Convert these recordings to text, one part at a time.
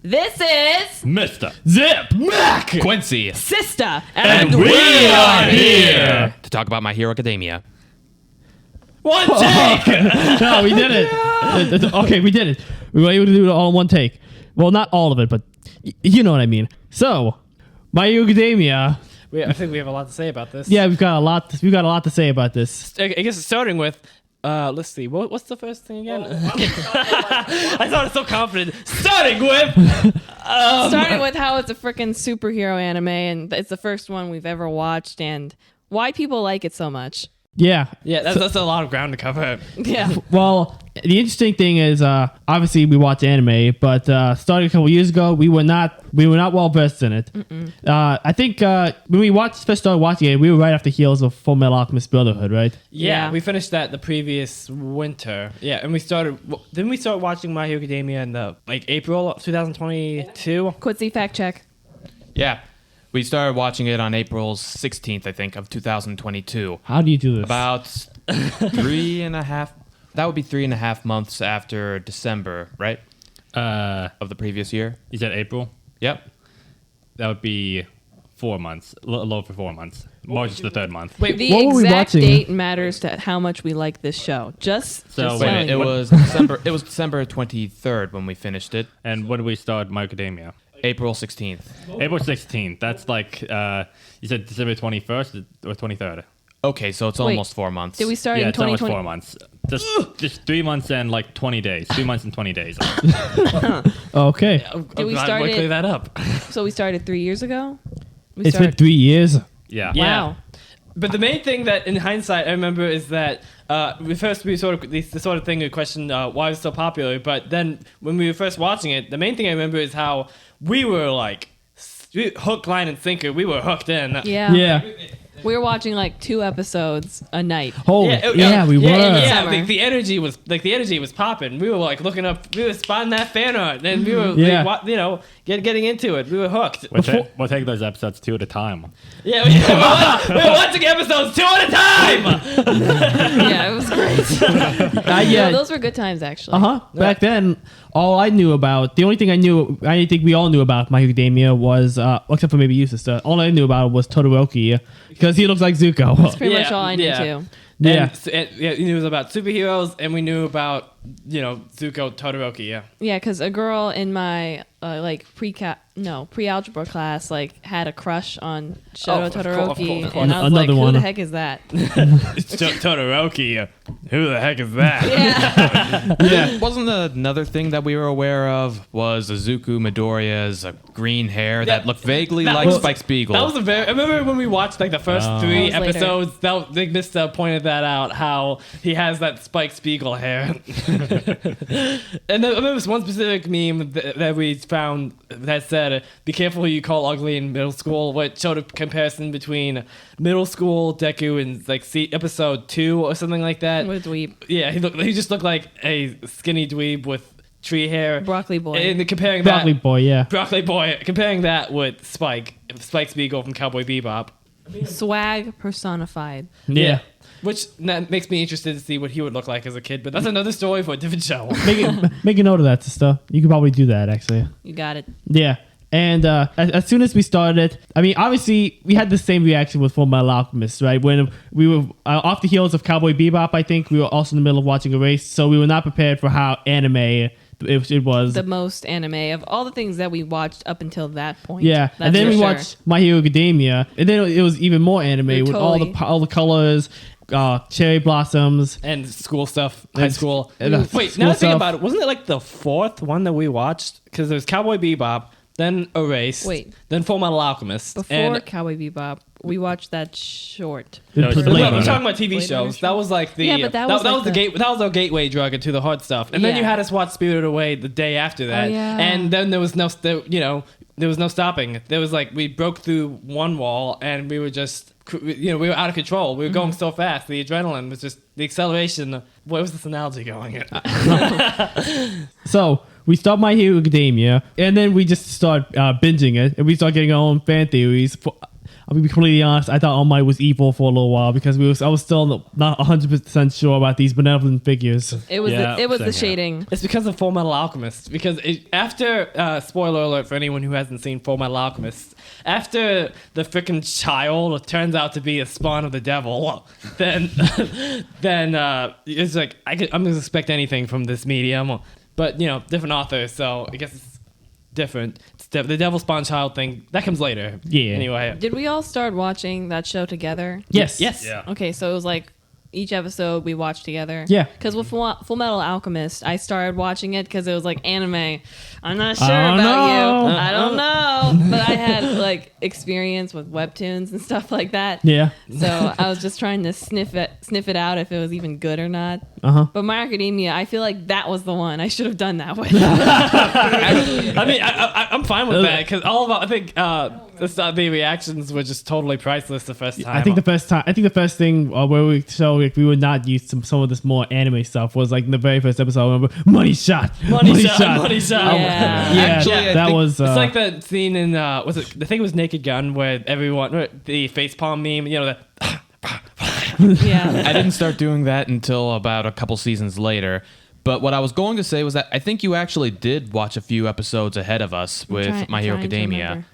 This is Mr. Zip, Mac, Quincy, Sister, and we are here. to talk about My Hero Academia. One take. No, we did it. Okay, we did it. We were able to do it all in one take. Well, not all of it, but you know what I mean. So, My Hero Academia. I think we have a lot to say about this. Yeah, we've got a lot to say about this. I guess starting with, let's see, what's the first thing again? I thought it's so confident. Starting with how it's a freaking superhero anime, and it's the first one we've ever watched, and why people like it so much. Yeah. that's a lot of ground to cover. Yeah. Well, the interesting thing is, obviously we watch anime, but starting a couple years ago, we were not well versed in it. I think when we first started watching it, we were right off the heels of Full Metal Alchemist Brotherhood, right? Yeah, Yeah. we finished that the previous winter. Yeah, and didn't we start watching My Hero Academia in the April of 2022? Quincy, fact check. Yeah, we started watching it on April 16th, I think, of 2022. How do you do this? About 3.5. That would be 3.5 months after December, right? Of the previous year. You said April? Yep. That would be 4 months. A little over 4 months. March is the third month. Wait, The what were we exact watching? date matters to how much we like this show. Just So, Wait, telling it you. was December. It was December 23rd when we finished it. And when did we start My Academia? April 16th. April 16th. That's like, you said December 21st or 23rd? Okay, so it's almost 4 months. Did we start Yeah, in it's almost 2020? 4 months. Just 3 months and 20 days. 3 months and 20 days. Okay. Did we start clear it? that up? So we started 3 years ago. It's been 3 years. Yeah. Yeah. Wow. But the main thing that, in hindsight, I remember is that we sort of the sort of thing we questioned why it's so popular. But then when we were first watching it, the main thing I remember is how we were hook, line, and sinker. We were hooked in. Yeah. Yeah. We were watching 2 episodes a night. Oh, yeah, we were. Yeah, Summer. the energy was popping. We were looking up. We were spotting that fan art, and we were getting into it. We were hooked. We'll take those episodes 2 at a time. Yeah, we were watching episodes 2 at a time. Yeah, it was great. Yeah. Those were good times, actually. Back then, the only thing I think we all knew about My Hero Academia was, except for maybe you, sister, all I knew about was Todoroki, because he looks like Zuko. That's pretty much all I knew, too. Yeah. And we knew about superheroes, and we knew about Zuko Todoroki. Yeah. Yeah, because a girl in my pre-algebra class had a crush on Shoto of Todoroki, course. and I was Another who one. the heck is that? Todoroki. Who the heck is that? Yeah. Yeah. Wasn't another thing that we were aware of was Izuku Midoriya's green hair that looked vaguely that like was- Spike Spiegel? That was I remember when we watched the first 3 That was later. episodes. They pointed that out, how he has that Spike Spiegel hair. And then I remember this one specific meme that we found that said, "Be careful who you call ugly in middle school," which showed a comparison between middle school Deku and episode 2 or something like that. With dweeb. Yeah, he just looked like a skinny dweeb with tree hair. Broccoli boy. And comparing Broccoli that, boy, yeah. Broccoli boy, comparing that with Spike Spiegel from Cowboy Bebop. Swag personified. Yeah. Which makes me interested to see what he would look like as a kid, but that's another story for a different show. Make a note of that, sister. You could probably do that, actually. You got it. Yeah. And as soon as we started, I mean, obviously, we had the same reaction with Full Metal Alchemist, right? When we were off the heels of Cowboy Bebop, I think we were also in the middle of watching Erase, so we were not prepared for how anime it was. The most anime of all the things that we watched up until that point. Yeah, That's and then for we sure. watched My Hero Academia, and then it was even more anime You're with totally- all the colors, cherry blossoms. And school stuff, high school. and, Wait, school now I think stuff. about it, wasn't it the 4th one that we watched? Because there's Cowboy Bebop, then Erased, Wait. then Full Metal Alchemist. Before and Cowboy Bebop, we watched that short. No, it's Blade Blade Well, Runner. we're talking about TV Blade shows. Runner That was the Yeah, but that was like that was our gateway drug into the hard stuff. And then Yeah. you had us watch Spirited Away the day after that. Oh, yeah. And then there was no stopping. There was we broke through one wall and we were just we were out of control. We were going so fast. The adrenaline was just the acceleration. Where was this analogy going? So we stopped My Hero Academia, and then we just start binging it, and we start getting our own fan theories. I'll be completely honest. I thought All Might was evil for a little while because I was still not 100% sure about these benevolent figures. It was Yeah, the same here. shading. It's because of Full Metal Alchemist. Because after spoiler alert for anyone who hasn't seen Full Metal Alchemist, after the freaking child turns out to be a spawn of the devil, then it's like I'm gonna expect anything from this medium. But different authors, so I guess it's different. It's the devil spawn child thing that comes later. Yeah. Anyway. Did we all start watching that show together? Yes. Yes. Yeah. Okay, so it was like each episode we watched together. Yeah. Because with Full Metal Alchemist, I started watching it because it was like anime. I'm not sure I don't about know. you. I don't know. But I had like experience with webtoons and stuff like that. Yeah. So I was just trying to sniff it out if it was even good or not. Uh-huh. But My Academia, I feel like that was the one I should have done that with. I mean, I'm fine with that because I think the reactions were just totally priceless the first time. I think the first thing where we show like, we would not use some of this more anime stuff was like in the very first episode. I remember money shot. Money shot. Yeah. Yeah, Actually, I that think was. It's like that scene in I think it was Naked Gun where everyone the facepalm meme. Yeah. I didn't start doing that until about a couple seasons later. But what I was going to say was that I think you actually did watch a few episodes ahead of us with My Hero Academia.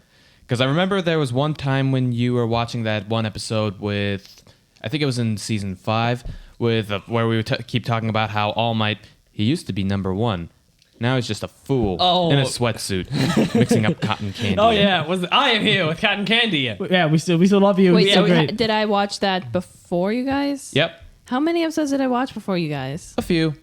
Because I remember there was one time when you were watching that one episode with, I think it was in season 5, with where we would keep talking about how All Might, he used to be number 1. Now he's just a fool in a sweatsuit, mixing up cotton candy. Oh yeah, I am here with cotton candy. Yeah, we still love you. Wait, It's so great. did I watch that before you guys? Yep, How many episodes did I watch before you guys? a few.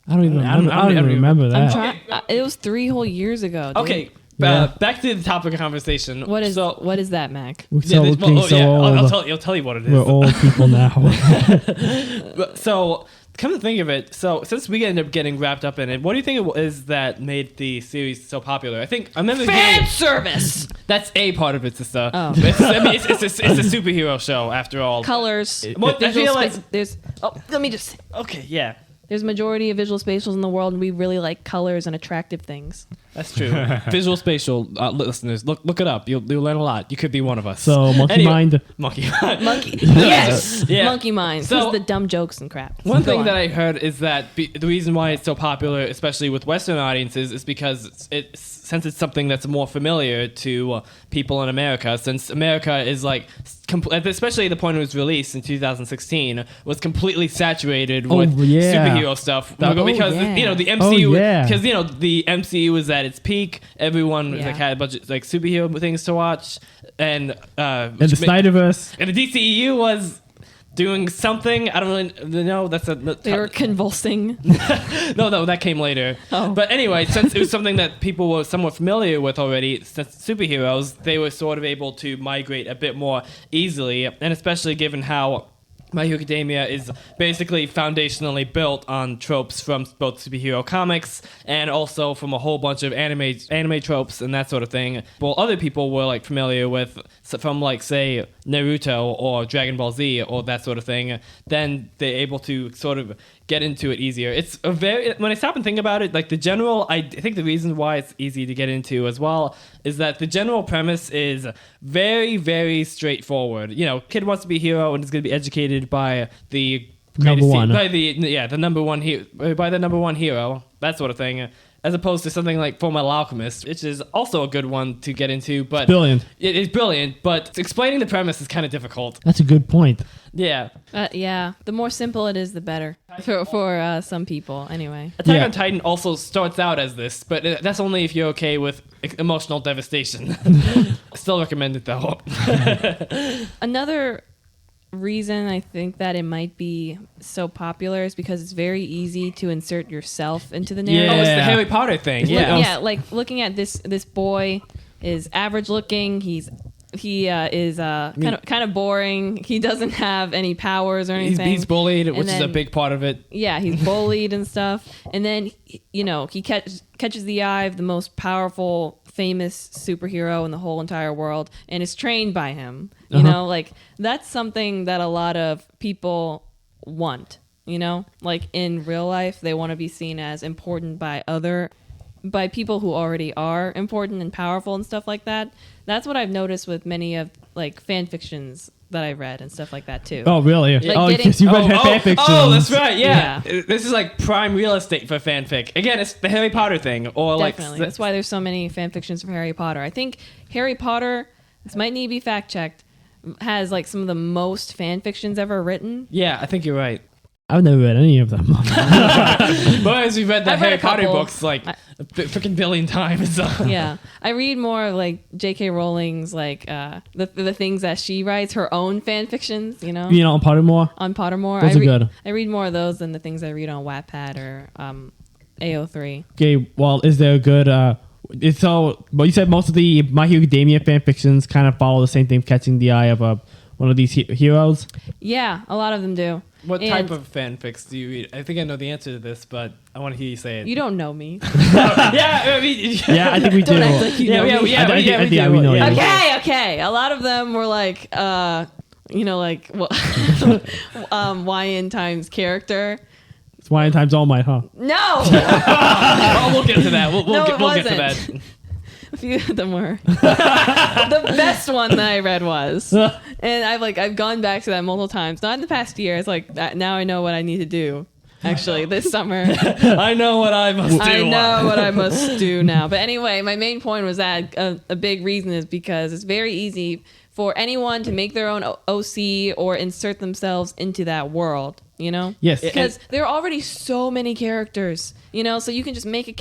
I don't even remember that. I'm trying. It was 3 whole years ago. Dude. Okay, Yeah. back to the topic of conversation. What is that, Mac? We're so old. I'll tell you what it is. We're old people now. So, come to think of it, so since we ended up getting wrapped up in it, what do you think it is that made the series so popular? I remember Fan service. that's a part of it, sister. Oh. It's a superhero show after all. Colors. What I feel like There's. Oh, let me just. okay, yeah, There's a majority of visual spatials in the world, and we really like colors and attractive things. that's true. Visual spatial listeners, look it up. You'll learn a lot. You could be one of us. So monkey Anyway, mind. monkey. Monkey. Yes. Yeah. Monkey mind. So- So the dumb jokes and crap. One Go thing on. that I heard is that the reason why it's so popular, especially with Western audiences, is because since it's something that's more familiar to people in America, since America is like, especially at the point it was released in 2016, was completely saturated with yeah. superhero stuff because yeah. the MCU yeah. because the MCU was at its peak. Everyone Yeah. had a bunch of like superhero things to watch, and And the Snyderverse. and the DCEU was doing something. I don't really know. They were convulsing. No, that came later. Oh. But anyway, since it was something that people were somewhat familiar with already, since superheroes, they were sort of able to migrate a bit more easily, and especially given how My Hero Academia is basically foundationally built on tropes from both superhero comics and also from a whole bunch of anime tropes and that sort of thing. Well, other people were like familiar with from like say Naruto or Dragon Ball Z or that sort of thing. Then they're able to sort of get into it easier. It's a when I stop and think about it, like the general, I think the reason why it's easy to get into as well is that the general premise is very, very straightforward. Kid wants to be a hero and is going to be educated by the Number one. by the number one hero, that sort of thing. As opposed to something like Full Metal Alchemist, which is also a good one to get into, but Brilliant. It is brilliant, but explaining the premise is kind of difficult. That's a good point. Yeah. Yeah. The more simple it is, the better for some people. Anyway. Attack Yeah. on Titan also starts out as this, but that's only if you're okay with emotional devastation. Still recommend it though. Another reason I think that it might be so popular is because it's very easy to insert yourself into the narrative. Oh, it's the Yeah. Harry Potter thing. Yeah, Yeah. like looking at this boy is average looking. He is kind of boring. He doesn't have any powers or anything. He's bullied, And which is a then- big part of it. Yeah, he's bullied and stuff. And then he catches the eye of the most powerful, famous superhero in the whole entire world and is trained by him. You know, like that's something that a lot of people want. Like in real life, they want to be seen as important by other by people who already are important and powerful and stuff like that. That's what I've noticed with many of like fan fictions that I've read and stuff like that too. Oh, really? Like oh, getting- because you read fan fiction. Oh, that's right. Yeah. This is like prime real estate for fanfic. Again, it's the Harry Potter thing, or Definitely. like That's why there's so many fan fictions for Harry Potter. I think Harry Potter, this might need to be fact checked, has like some of the most fan fictions ever written. Yeah, I think you're right. I've never read any of them. But as we read the I've read Harry a Potter couple. books like a freaking billion times. Yeah, I read more of, like J.K. Rowling's like the things that she writes, her own fan fictions. You know, On Pottermore. on Pottermore. Those are good. I read more of those than the things I read on Wattpad or AO3. Okay, well, is there a good? Well, you said most of the My Hero Academia fan fictions kind of follow the same thing, catching the eye of one of these heroes. Yeah, a lot of them do. What And type of fanfics do you read? I think I know the answer to this, but I want to hear you say it. You don't know me. Yeah, I mean, Yeah, I think we do. Don't act like you know me. I think we know you. Okay. A lot of them were like, like YN times character. It's Wine Times All Might, huh? No, Oh, we'll get to that. We'll No, it get to wasn't. that. a few of them were. The best one that I read was, and I've gone back to that multiple times. Not in the past year. It's like that, now I know what I need to do. Actually, this summer. I know what I must do. I know what I must do now. But anyway, my main point was that a big reason is because it's very easy for anyone to make their own OC or insert themselves into that world, you know? Yes. Because there are already so many characters, so you can just make your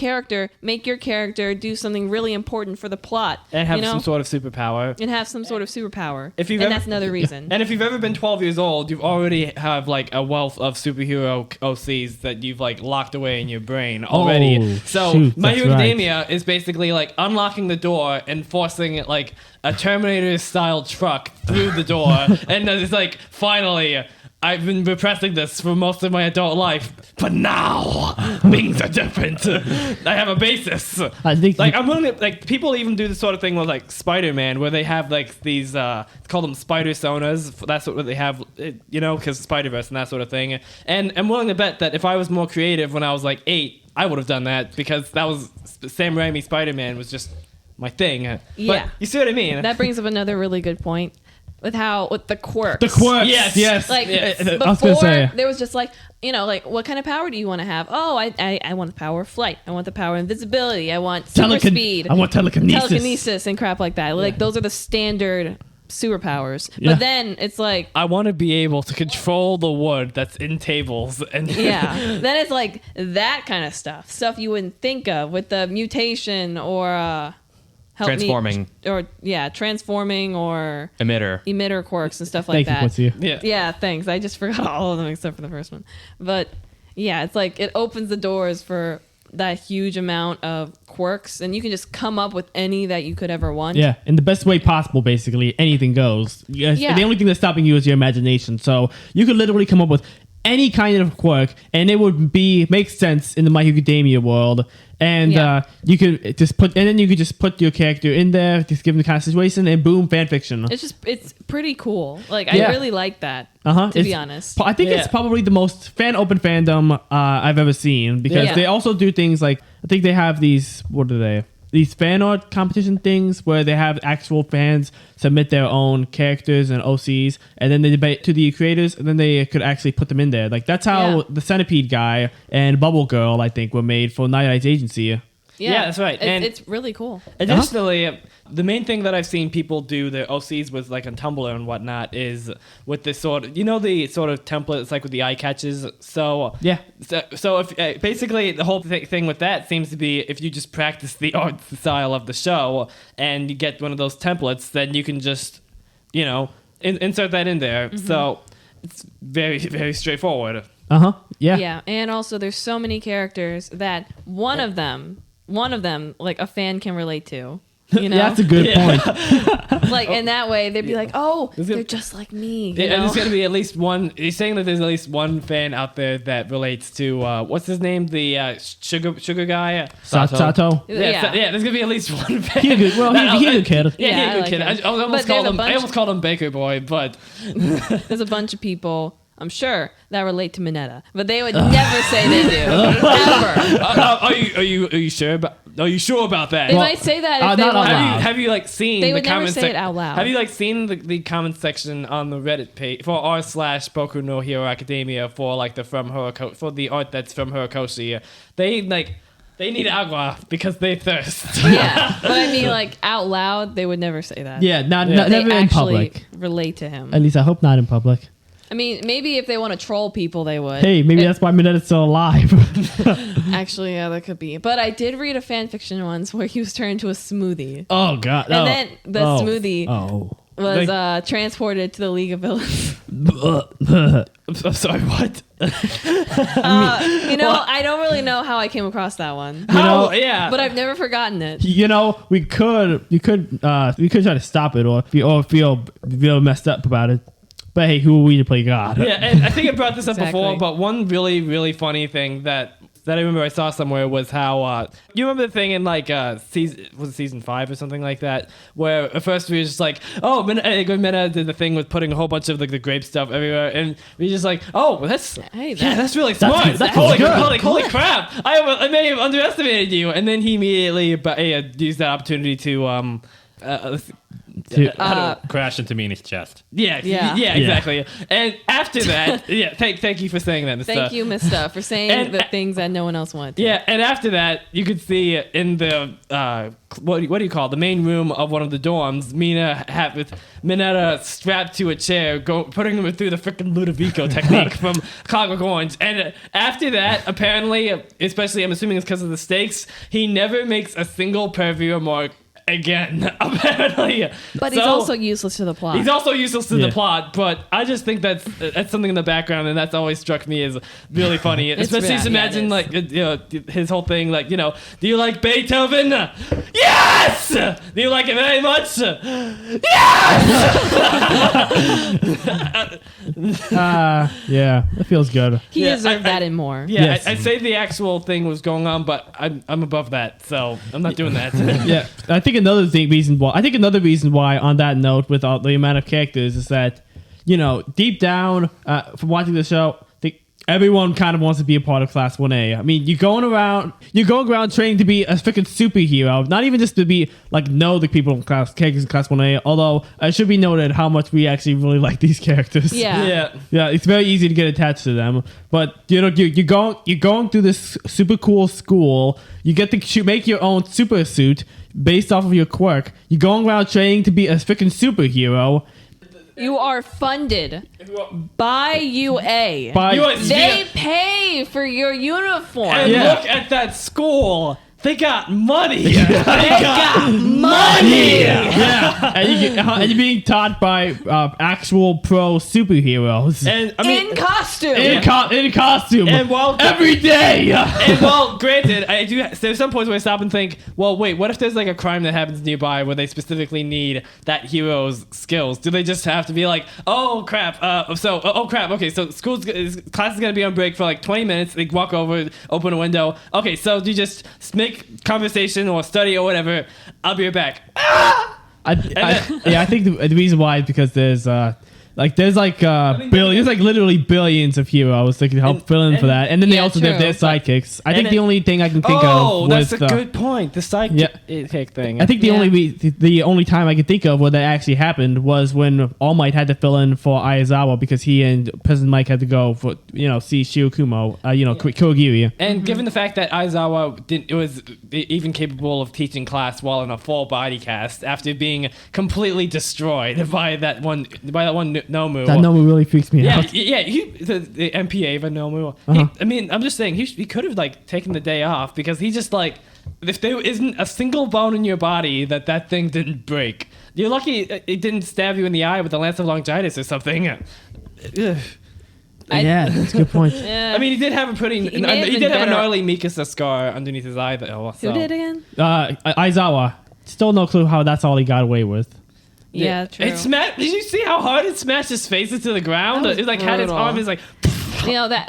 character do something really important for the plot. And have you know? some sort of superpower. And have some sort of superpower. If you've and ever- that's another reason. And if you've ever been 12 years old, you've already have like a wealth of superhero OCs that you've like locked away in your brain already. Oh, So shoot, My that's Hero right. Academia is basically like unlocking the door and forcing like a Terminator style truck through the door. And then it's like, finally, I've been repressing this for most of my adult life, but now things are different. I have a basis. I think Like I'm willing to, like people even do this sort of thing with like Spider-Man, where they have like these call them spider sonas. That's what they have, because Spider-Verse and that sort of thing. And I'm willing to bet that if I was more creative when I was like 8, I would have done that, because that was Sam Raimi Spider-Man was just my thing. Yeah. But you see what I mean? That brings up another really good point with the quirks. the quirks. Yes. Like Yes. I was gonna before, say. there was just like what kind of power do you want to have? Oh, I want the power of flight. I want the power of invisibility. I want super speed. I want telekinesis. telekinesis and crap like that. Like those are the standard superpowers. Yeah. But then it's like, I want to be able to control the wood that's in tables. And yeah, then it's like that kind of stuff you wouldn't think of with the mutation or transforming or emitter quirks and stuff like Thank that. you, Quincy. yeah. Thanks. I just forgot all of them except for the first one. But yeah, it's like it opens the doors for that huge amount of quirks, and you can just come up with any that you could ever want. Yeah, in the best way possible, basically. Anything goes. Yes, Yeah. The only thing that's stopping you is your imagination. So you could literally come up with any kind of quirk, and it would make sense in the My Hero Academia world. And Yeah. you could just put your character in there, just give them the kind of situation, and boom, fan fiction. It's pretty cool. Like Yeah. I really like that. Uh-huh. To be honest. I think it's Yeah. probably the most open fandom I've ever seen, because Yeah. they also do things like, I think they have these, what are they? These fan art competition things where they have actual fans submit their own characters and OCs, and then they debate to the creators, and then they could actually put them in there. Like that's how Yeah. the Centipede guy and Bubble Girl, I think, were made for Night Eyes Agency. Yeah, that's right. And- It's really cool. Additionally, the main thing that I've seen people do their OCs with, like on Tumblr and whatnot, is with this sort of, the sort of template, it's like with the eye catches. So Yeah. So if basically the whole thing with that seems to be, if you just practice the art style of the show and you get one of those templates, then you can just insert that in there. Mm-hmm. So it's very, very straightforward. Yeah. Yeah, and also there's so many characters that one of them like a fan can relate to. Yeah, that's a good point. Like in that way they'd be like, oh, Is it- they're just like me. Yeah, and there's gonna be at least one. He's saying that there's at least one fan out there that relates to what's his name, the sugar guy. Sato. Yeah. There's gonna be at least one fan. He's a good, well, he's a good kid. Yeah, he's a I good like kid. him. I almost But there's a called him. I bunch- almost called him Baker Boy, but There's a bunch of people I'm sure, that relate to Mineta, but they would never say they do. Ever. Are you sure about? Are you sure about that? They might say that if they not want. out loud. Have you like seen They the would never comment say it out loud. Have you like seen the comment section on the Reddit page for r/Boku no Hero Academia for like the for the art that's from Horikoshi? They need agua because they thirst. Yeah, but I mean, like out loud, they would never say that. Yeah, They never in actually public. relate to him. At least I hope not in public. I mean, maybe if they want to troll people, they would. Hey, maybe that's why Mineta's still alive. Actually, yeah, that could be. But I did read a fan fiction once where he was turned into a smoothie. Oh God! And then the smoothie was Like- transported to the League of Villains. I'm sorry, what? I don't really know how I came across that one. How? Yeah. But I've never forgotten it. we could try to stop it, or feel messed up about it. But hey, who are we to play God? Yeah, and I think I brought this up Exactly. before, but one really, really funny thing that I remember I saw somewhere was how you remember the thing in like season 5 or something like that, where at first we were just like, oh, Mineta did the thing with putting a whole bunch of like the grape stuff everywhere, and we just like, oh, that's really smart. That's holy good. crap! I may have underestimated you, and then he immediately used that opportunity to Crash into Mina's chest. Yeah, exactly. And after that, thank you for saying that. Thank you, Mista, for saying the things that no one else wanted to. Yeah, and after that, you could see in the what do you call it? The main room of one of the dorms, with Mineta strapped to a chair, putting him through the freaking Ludovico technique from Clockwork Orange. And after that, apparently, especially I'm assuming it's because of the stakes, he never makes a single pervy remark again, apparently. But he's also useless to the plot. He's also useless to the plot, but I just think that's something in the background, and that's always struck me as really funny. Especially just imagine his whole thing, like, do you like Beethoven? Yes! Do you like it very much? Yes! Yeah, that feels good. He deserved that and more. Yeah, Yes. I'd say the actual thing was going on, but I'm above that, so I'm not doing that. Yeah, I think another reason why on that note, with all the amount of characters, is that deep down from watching the show, everyone kind of wants to be a part of Class 1A. I mean, you're going around training to be a freaking superhero, not even just to be know the people in characters in Class 1A. Although it should be noted how much we actually really like these characters. Yeah. Yeah. It's very easy to get attached to them. But you're going through this super cool school. You get to make your own super suit based off of your quirk. You're going around training to be a freaking superhero. You are funded by UA. They pay for your uniform. And look at that school. They got money. They got money. Yeah, and you're being taught by actual pro superheroes. And I mean, in costume. In costume. And while every day. And well, granted, there's some points where I stop and think, well, wait, what if there's like a crime that happens nearby where they specifically need that hero's skills? Do they just have to be like, oh crap, okay, so class is gonna be on break for like 20 minutes. They walk over, open a window. Okay, so do you just make conversation or study or whatever? I'll be right back. I think the reason why is because there's billions, literally billions of heroes that can help fill in for that, and then they also have their sidekicks. I think the only thing I can think of. Oh, that's a good point. The sidekick thing. I think the only time I can think of where that actually happened was when All Might had to fill in for Aizawa because he and President Mike had to go for see Shirakumo, Kurogiri. And given the fact that Aizawa was even capable of teaching class while in a full body cast after being completely destroyed by that one Nomu. That Nomu really freaks me out. Yeah, the MPA of a Nomu. I'm just saying he could have taken the day off because he just if there isn't a single bone in your body that thing didn't break. You're lucky it didn't stab you in the eye with a lance of longitis or something. Yeah, that's a good point. Yeah. I mean, he did have a gnarly Mikasa scar underneath his eye though. Who did again? Aizawa. Still no clue how that's all he got away with. Yeah, true. Did you see how hard it smashed his face into the ground? It had its arm. It's like. You know that.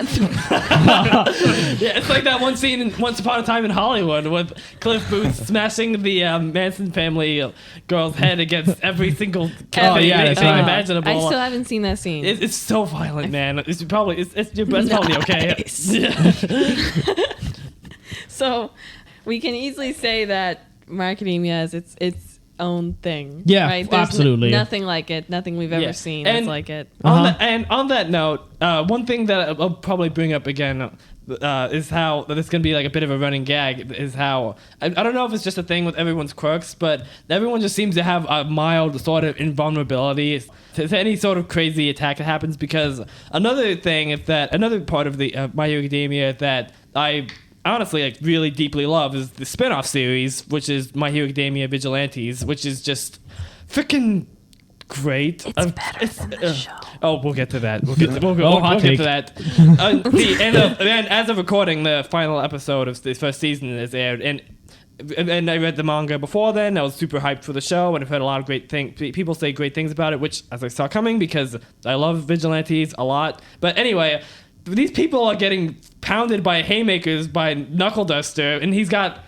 Yeah, it's like that one scene in Once Upon a Time in Hollywood with Cliff Booth smashing the Manson family girl's head against every single cafe that's thing right. imaginable. I still haven't seen that scene. It's so violent, man. It's probably okay. Nice. So we can easily say that My Academia is its own thing. Yeah, right? There's absolutely. Nothing like it. Nothing we've ever seen that's like it. On that note, one thing that I'll probably bring up again is how this going to be like a bit of a running gag is how I don't know if it's just a thing with everyone's quirks, but everyone just seems to have a mild sort of invulnerability to any sort of crazy attack that happens. Because another thing is that another part of the My Hero Academia that I honestly like really deeply love is the spin-off series, which is My Hero Academia Vigilantes, which is just freaking great. It's better than the show. Oh, we'll get to that. We'll get to that. And as of recording, the final episode of this first season is aired, and I read the manga before then. I was super hyped for the show, and I've heard a lot of great things. People say great things about it, which as I saw coming because I love Vigilantes a lot. But anyway, these people are getting pounded by haymakers by Knuckle Duster, and he's got,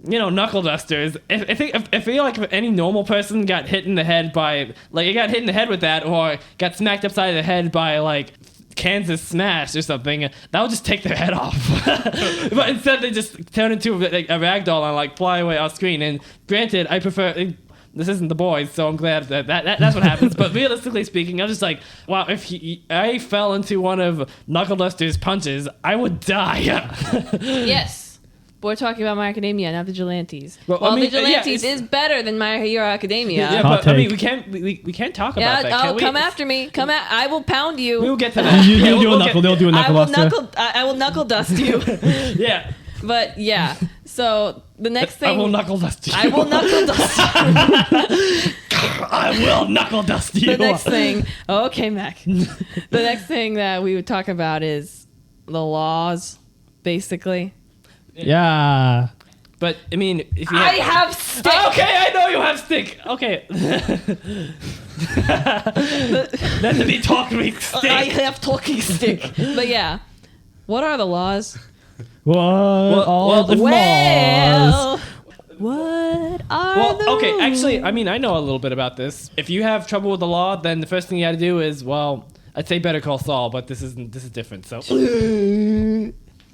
knuckle dusters. I feel like if any normal person got hit in the head by, like, got hit in the head with that, or got smacked upside the head by, like, Kansas Smash or something, that would just take their head off. But instead, they just turn into like a ragdoll and, like, fly away off screen. And granted, I prefer. This isn't The Boys, so I'm glad that's what happens. But realistically speaking, I'm just like, wow, if I fell into one of Knuckle Duster's punches, I would die. Yes. But we're talking about My Academia, not Vigilantes. Well, I mean, Vigilantes is better than My Hero Academia. Yeah, but I mean, we can't talk about that. Can we? Come after me. I will pound you. We will get to that. They'll do a knuckle duster. I will knuckle dust you. Yeah. But yeah, so the next thing I will knuckle dust you. I will knuckle dust you. I will knuckle dust you. The next thing, okay, Mac. The next thing that we would talk about is the laws, basically. Yeah. But I mean, if you I have stick. Okay, I know you have stick. Okay. Let me talk me stick. I have talking stick. But yeah, what are the laws? What are the laws? What are the okay, rules? actually, I mean, I know a little bit about this. If you have trouble with the law, then the first thing you got to do is, well, I'd say Better Call Saul, but this is different. So,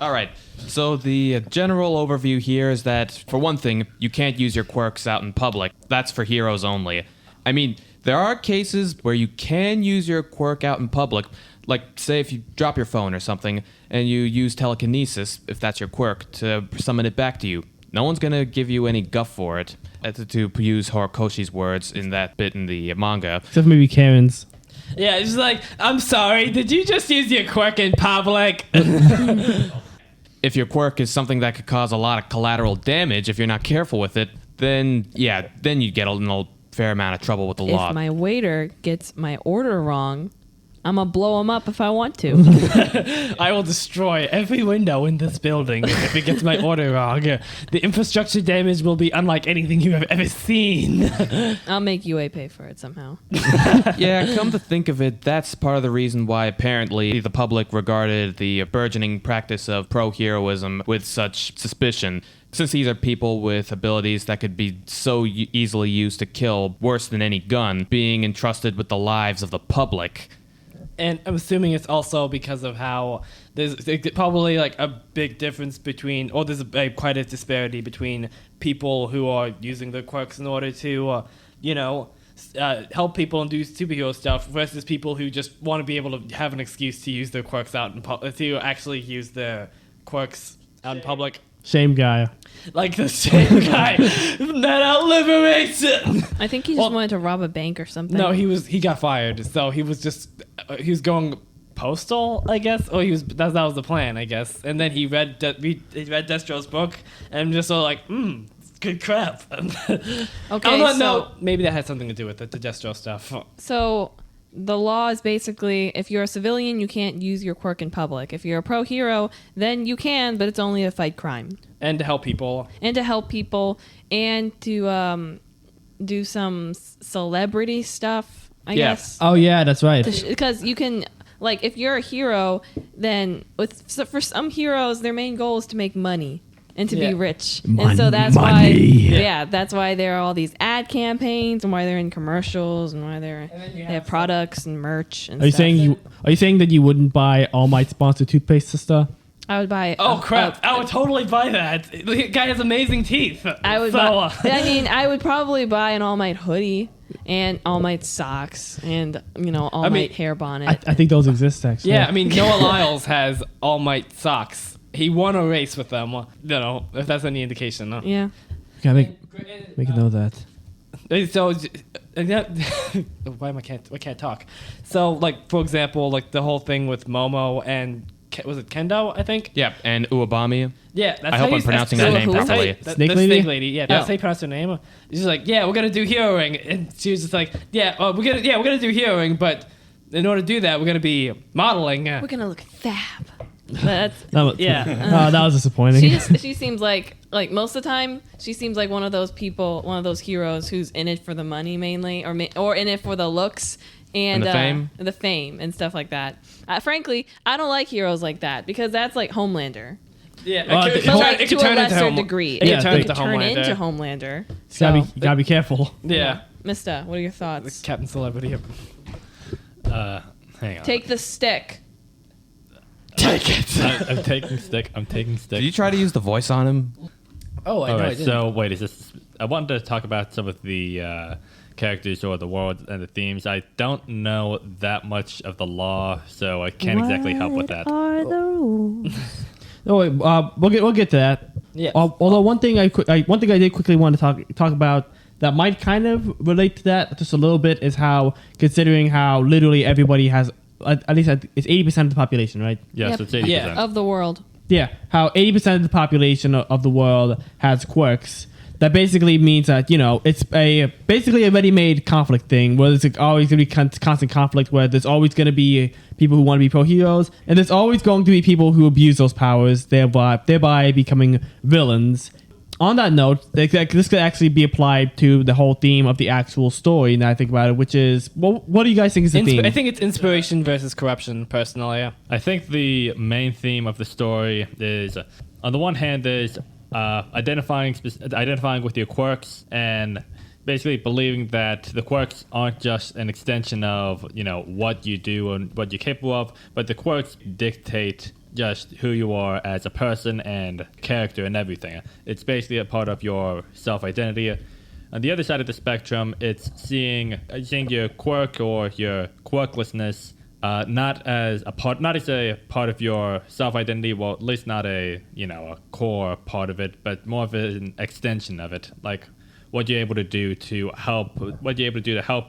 All right. So the general overview here is that, for one thing, you can't use your quirks out in public. That's for heroes only. I mean, there are cases where you can use your quirk out in public. Like, say if you drop your phone or something and you use telekinesis, if that's your quirk, to summon it back to you. No one's going to give you any guff for it, to use Horikoshi's words in that bit in the manga. Except for maybe Karen's. yeah, it's like, I'm sorry, did you just use your quirk in public? If your quirk is something that could cause a lot of collateral damage if you're not careful with it, then you get in a fair amount of trouble with the law. If my waiter gets my order wrong, I'm gonna blow him up if I want to. I will destroy every window in this building if it gets my order wrong. The infrastructure damage will be unlike anything you have ever seen. I'll make UA pay for it somehow. Yeah, come to think of it, that's part of the reason why apparently the public regarded the burgeoning practice of pro-heroism with such suspicion. Since these are people with abilities that could be so easily used to kill, worse than any gun, being entrusted with the lives of the public. And I'm assuming it's also because of how there's probably like a big difference between, or there's quite a disparity between people who are using their quirks in order to, help people and do superhero stuff versus people who just want to be able to have an excuse to use their quirks out in to actually use their quirks out in public. Shame guy. Like the same guy that outliberates it. I think he just wanted to rob a bank or something. No, he got fired, so he was going postal, I guess. Or that was the plan, I guess. And then he read Destro's book and just sort of like, good crap. Okay, maybe that had something to do with the Destro stuff. So the law is basically, if you're a civilian, you can't use your quirk in public. If you're a pro hero, then you can, but it's only to fight crime. And to help people. And to do some celebrity stuff, I guess. Oh, yeah, that's right. Because you can like if you're a hero, then for some heroes, their main goal is to make money and to be rich. And so that's that's why there are all these ad campaigns and why they're in commercials and why they have products and merch and stuff. Are you saying that you wouldn't buy All Might sponsored toothpaste, sister? I would buy. Oh crap! I would totally buy that. The guy has amazing teeth. I would buy. I mean, I would probably buy an All Might hoodie and All Might socks and All Might hair bonnet. I think those exist actually. Yeah, I mean Noah Lyles has All Might socks. He won a race with them. If that's any indication. No? Yeah. Okay, make a note of that. So, I can't talk. So, like for example, like the whole thing with Momo and was it Kendo? I think. Yeah, and Uwabami. Yeah, that's I hope I'm pronouncing that name properly. Snake lady. Yeah, that's how you pronounce her name. She's like, yeah, we're gonna do heroing, and she was just like, we're gonna do heroing, but in order to do that, we're gonna be modeling. We're gonna look fab. That's that was disappointing. She seems like most of the time she seems like one of those people, one of those heroes who's in it for the money mainly, or in it for the looks and the fame and stuff like that. Frankly, I don't like heroes like that because that's like Homelander. Yeah, it could turn into a degree. It could turn into Homelander. So, gotta be careful. Yeah. Mista, what are your thoughts? Captain Celebrity. Hang on. Take the stick. Take it. I'm taking stick. Did you try to use the voice on him? Oh, I know. Right, so wait, is this? I wanted to talk about some of the characters or the world and the themes. I don't know that much of the law, so I can't exactly help with that. What are the rules? Wait, we'll get to that. Yeah. Although one thing I did quickly want to talk about that might kind of relate to that just a little bit is how, considering how literally everybody has, at least it's 80% of the population, right? Yes, it's 80%. Yeah. Of the world. Yeah, how 80% of the population of the world has quirks. That basically means that, it's basically a ready-made conflict thing where there's always going to be constant conflict, where there's always going to be people who want to be pro-heroes, and there's always going to be people who abuse those powers, thereby becoming villains. On that note, this could actually be applied to the whole theme of the actual story, now I think about it, which is, what do you guys think is the theme? I think it's inspiration versus corruption, personally. I think the main theme of the story is, on the one hand, there's identifying with your quirks and basically believing that the quirks aren't just an extension of what you do and what you're capable of, but the quirks dictate just who you are as a person and character and everything. It's basically a part of your self-identity. On the other side of the spectrum, it's seeing your quirk or your quirklessness not as a part of your self-identity, well, at least not a core part of it, but more of an extension of it, like what you're able to do to help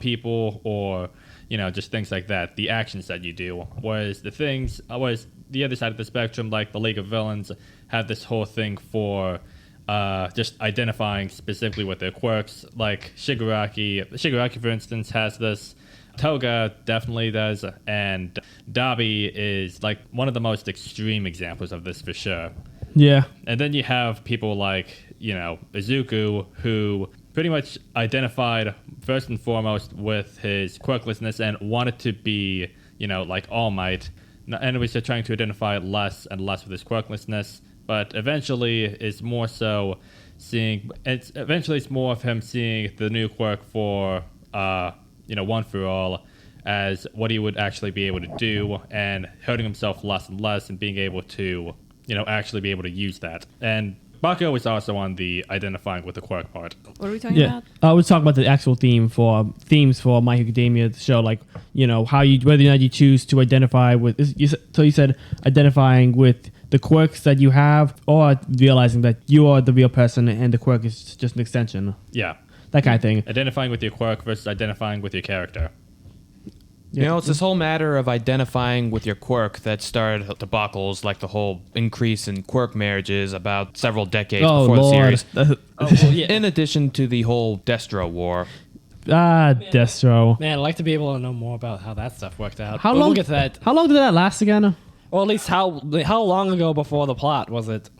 people, or just things like that, the actions that you do. Whereas the other side of the spectrum, like the League of Villains, have this whole thing for just identifying specifically with their quirks. Like Shigaraki, for instance, has this. Toga definitely does, and Dabi is like one of the most extreme examples of this for sure. Yeah. And then you have people like, Izuku, who pretty much identified first and foremost with his quirklessness and wanted to be, like All Might, and was just trying to identify less and less with his quirklessness, but eventually it's more of him seeing the new quirk for one for all as what he would actually be able to do, and hurting himself less and less, and being able to actually be able to use that. And Bakugo was also on the identifying with the quirk part. What are we talking about? I was talking about the actual themes for My Hero Academia, the show, like how whether or not you choose to identify with. So you said identifying with the quirks that you have, or realizing that you are the real person and the quirk is just an extension. Yeah. That kind of thing. Identifying with your quirk versus identifying with your character. It's this whole matter of identifying with your quirk that started debacles, like the whole increase in quirk marriages about several decades before the series. In addition to the whole Destro war. Destro. Man, I'd like to be able to know more about how that stuff worked out. How long? We'll get to that. How long did that last again? Or at least how long ago before the plot was it?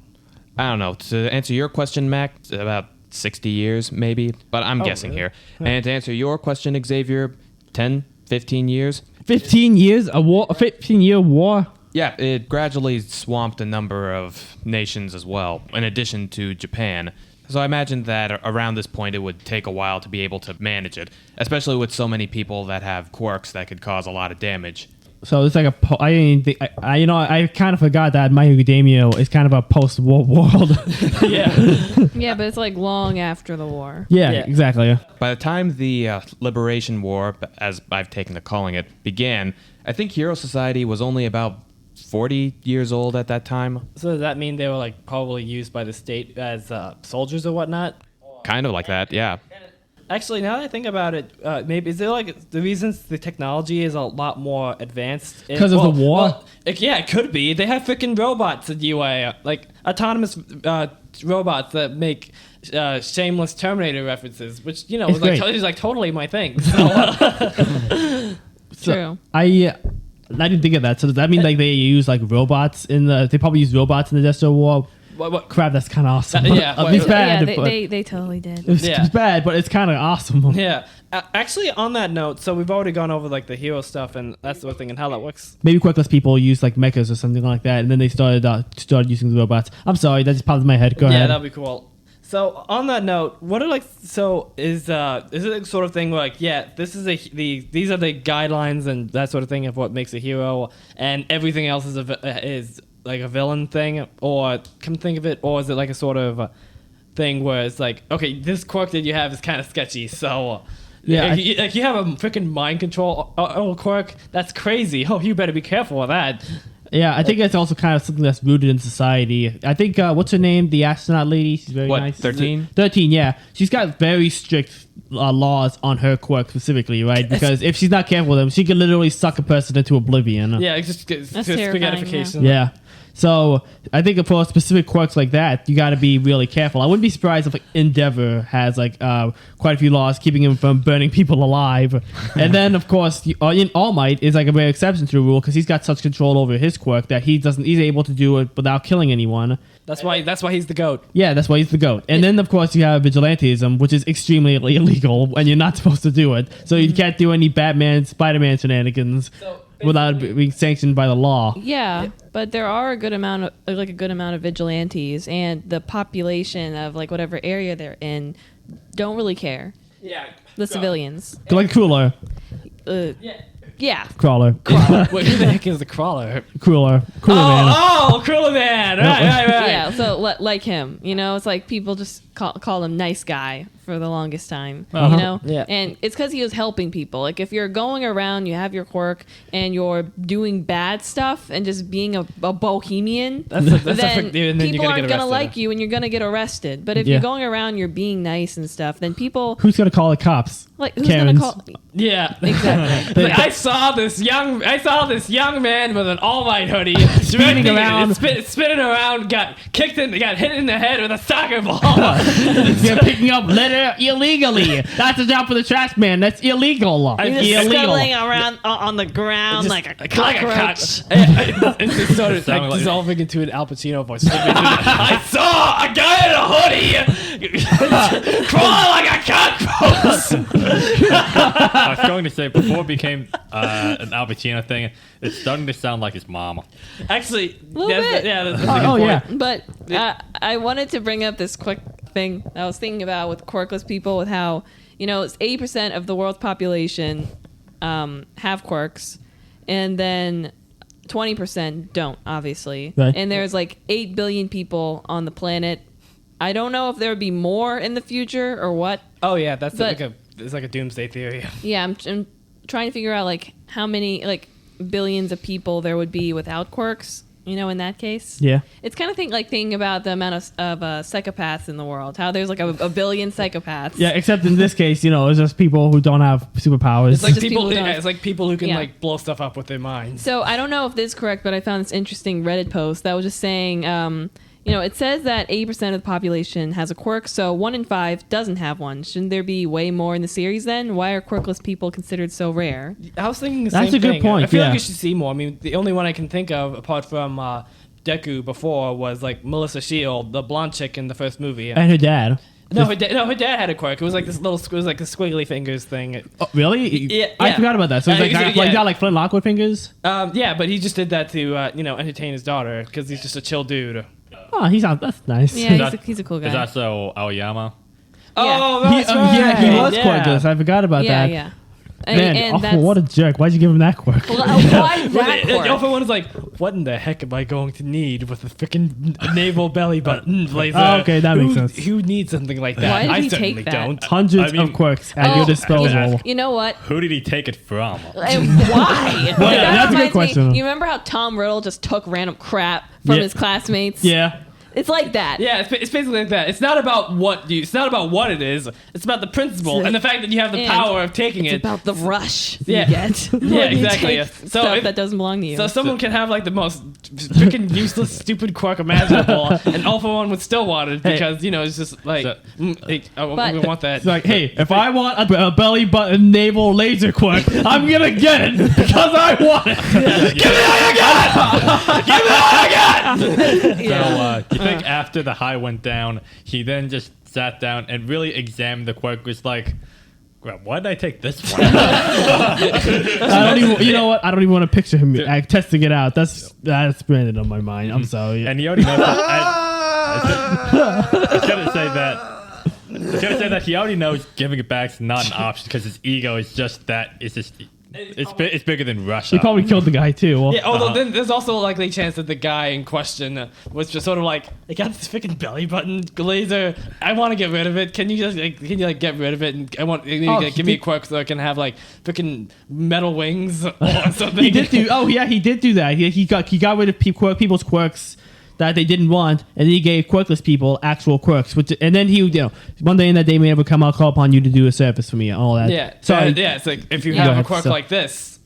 I don't know. To answer your question, Mac, about 60 years maybe, but I'm guessing really? here. And to answer your question, Xavier, 10, 15 years. 15 years, a 15-year war. Yeah, it gradually swamped a number of nations as well, in addition to Japan. So I imagine that around this point it would take a while to be able to manage it, especially with so many people that have quirks that could cause a lot of damage. So it's like I kind of forgot that My Hero Academia is kind of a post-war world. Yeah, but it's like long after the war. Yeah, exactly. By the time the Liberation War, as I've taken to calling it, began, I think Hero Society was only about 40 years old at that time. So does that mean they were like probably used by the state as soldiers or whatnot? Kind of like that, yeah. Actually, now that I think about it, maybe is there like the reasons the technology is a lot more advanced? Because of the war? Yeah, it could be. They have freaking robots at UA, like autonomous robots that make shameless Terminator references, which is like totally my thing. So, True. I didn't think of that. So does that mean like they use like robots they probably use robots in the Desert War? what? Crap, that's kind of awesome. It's bad. They totally did. It's bad, but it's kind of awesome. Yeah. Actually, on that note, so we've already gone over like the hero stuff and that sort of thing and how that works. Maybe Quirkless people use like mechas or something like that, and then they started using the robots. I'm sorry, that just popped in my head. Go ahead. Yeah, that'd be cool. So on that note, what are like? So is it a sort of thing where like, yeah, this is these are the guidelines and that sort of thing of what makes a hero, and everything else is like a villain thing, or come think of it, or is it like a sort of thing where it's like, okay, this quirk that you have is kind of sketchy, so yeah, like you have a freaking mind control quirk, that's crazy. Oh, you better be careful of that. Yeah, I think it's also kind of something that's rooted in society. I think, what's her name? The astronaut lady? She's very nice. 13? 13, yeah. She's got very strict laws on her quirk specifically, right? Because if she's not careful with them, she can literally suck a person into oblivion. Yeah, it's just terrifying, spaghettification. Yeah. So I think for specific quirks like that, you got to be really careful. I wouldn't be surprised if like Endeavor has like quite a few laws keeping him from burning people alive. And then of course, All Might is like a very exception to the rule because he's got such control over his quirk that he's able to do it without killing anyone. That's why he's the GOAT. Yeah, that's why he's the GOAT. And then of course you have vigilantism, which is extremely illegal and you're not supposed to do it. So you can't do any Batman, Spider-Man shenanigans without being sanctioned by the law. Yeah, but there are a good amount of vigilantes, and the population of like whatever area they're in don't really care. Yeah. The civilians. Like Crueler. Yeah. Crawler. Wait, who the heck is the crawler? Crueler Man. Oh, Crueler Man. Right. Yeah, so like him, it's like people just call him nice guy for the longest time, Yeah. And it's because he was helping people. Like if you're going around, you have your quirk, and you're doing bad stuff and just being a bohemian, then people aren't gonna like you, and you're gonna get arrested. But if you're going around, you're being nice and stuff, then people Who's gonna call the cops? like who's Karens. gonna call? Yeah. Exactly. Like, I saw this young man with an All Might hoodie Spinning around. spinning around, got hit in the head with a soccer ball. You're picking up litter illegally. That's a job for the trash man. That's illegal. You're just Illegal. scuttling around on the ground like a cockroach. It's just sort of like dissolving into an Al Pacino voice. I saw a guy in a hoodie crawling like a cockroach. I was going to say, before it became an Al Pacino thing, it's starting to sound like his mom. A Actually, little bit. that's a good point. Yeah. But I wanted to bring up this quick thing I was thinking about with quirkless people, with how it's 80% of the world's population have quirks, and then 20% don't, obviously. Right. And there's like 8 billion people on the planet. I don't know if there would be more in the future or what. Oh yeah, it's like a doomsday theory. Yeah, I'm trying to figure out like how many like billions of people there would be without quirks. In that case. Yeah. It's kind of thinking about the amount of psychopaths in the world. How there's like a billion psychopaths. Yeah, except in this case, it's just people who don't have superpowers. It's like Just people who don't- it's like people who can Yeah. like blow stuff up with their minds. So I don't know if this is correct, but I found this interesting Reddit post that was just saying, it says that 80% of the population has a quirk, so 1 in 5 doesn't have one. Shouldn't there be way more in the series then? Why are quirkless people considered so rare? I was thinking the That's same a good thing. point, I feel yeah. like you should see more. I mean, the only one I can think of apart from Deku before was like Melissa Shield, the blonde chick in the first movie. And her dad. No, her dad had a quirk. It was like this little, it was like the squiggly fingers thing. Oh, really? Yeah, I forgot about that. So it's yeah. like Flint Lockwood fingers. Yeah, but he just did that to entertain his daughter because he's just a chill dude. Oh, that's nice. Yeah, he's a cool guy. Is that so Aoyama? Oh, that's right. Yeah, he was quirkless. I forgot about that. Yeah. Man, what a jerk. Why'd you give him that quirk? Why that quirk? Everyone is like, what in the heck am I going to need with a freaking naval belly button blazer? Oh, okay, that makes sense. Who needs something like that? Why did I he certainly take that? don't. Hundreds of quirks at your disposal. You know what? Who did he take it from? And why? Well, yeah, that's a good question. You remember how Tom Riddle just took random crap from his classmates? Yeah. It's like that. Yeah, it's basically like that. It's not about it's not about what it is. It's about the principle and the fact that you have the power of taking it's it. about the rush Yeah. you get. Yeah, when you exactly. take So stuff that doesn't belong to you. So someone can have like the most freaking useless, stupid quirk imaginable, and Alpha One would still want it because it's just like I want that. It's like, hey, if I want a belly button naval laser quirk, I'm gonna get it because I want it. Give me all you got! Give me all you got! So, you think after the high went down, he then just sat down and really examined the quirk? Was like, why did I take this one? You know what? I don't even want to picture him testing it out. That's branded on my mind. I'm sorry. And he already knows that. I was gonna say that. I was gonna say that he already knows giving it back is not an option because his ego is just that. It's bigger than Russia. He probably killed the guy too. Well, Yeah, although then there's also a likely chance that the guy in question was just sort of like, I got this freaking belly button laser. I want to get rid of it. Can you just get rid of it? And give me a quirk so I can have like freaking metal wings or something. he did do that. He got rid of people's quirks that they didn't want, and then he gave quirkless people actual quirks. And then he, one day in that day may ever come, I'll call upon you to do a service for me and all that. Yeah. So it's like if you have a quirk like this,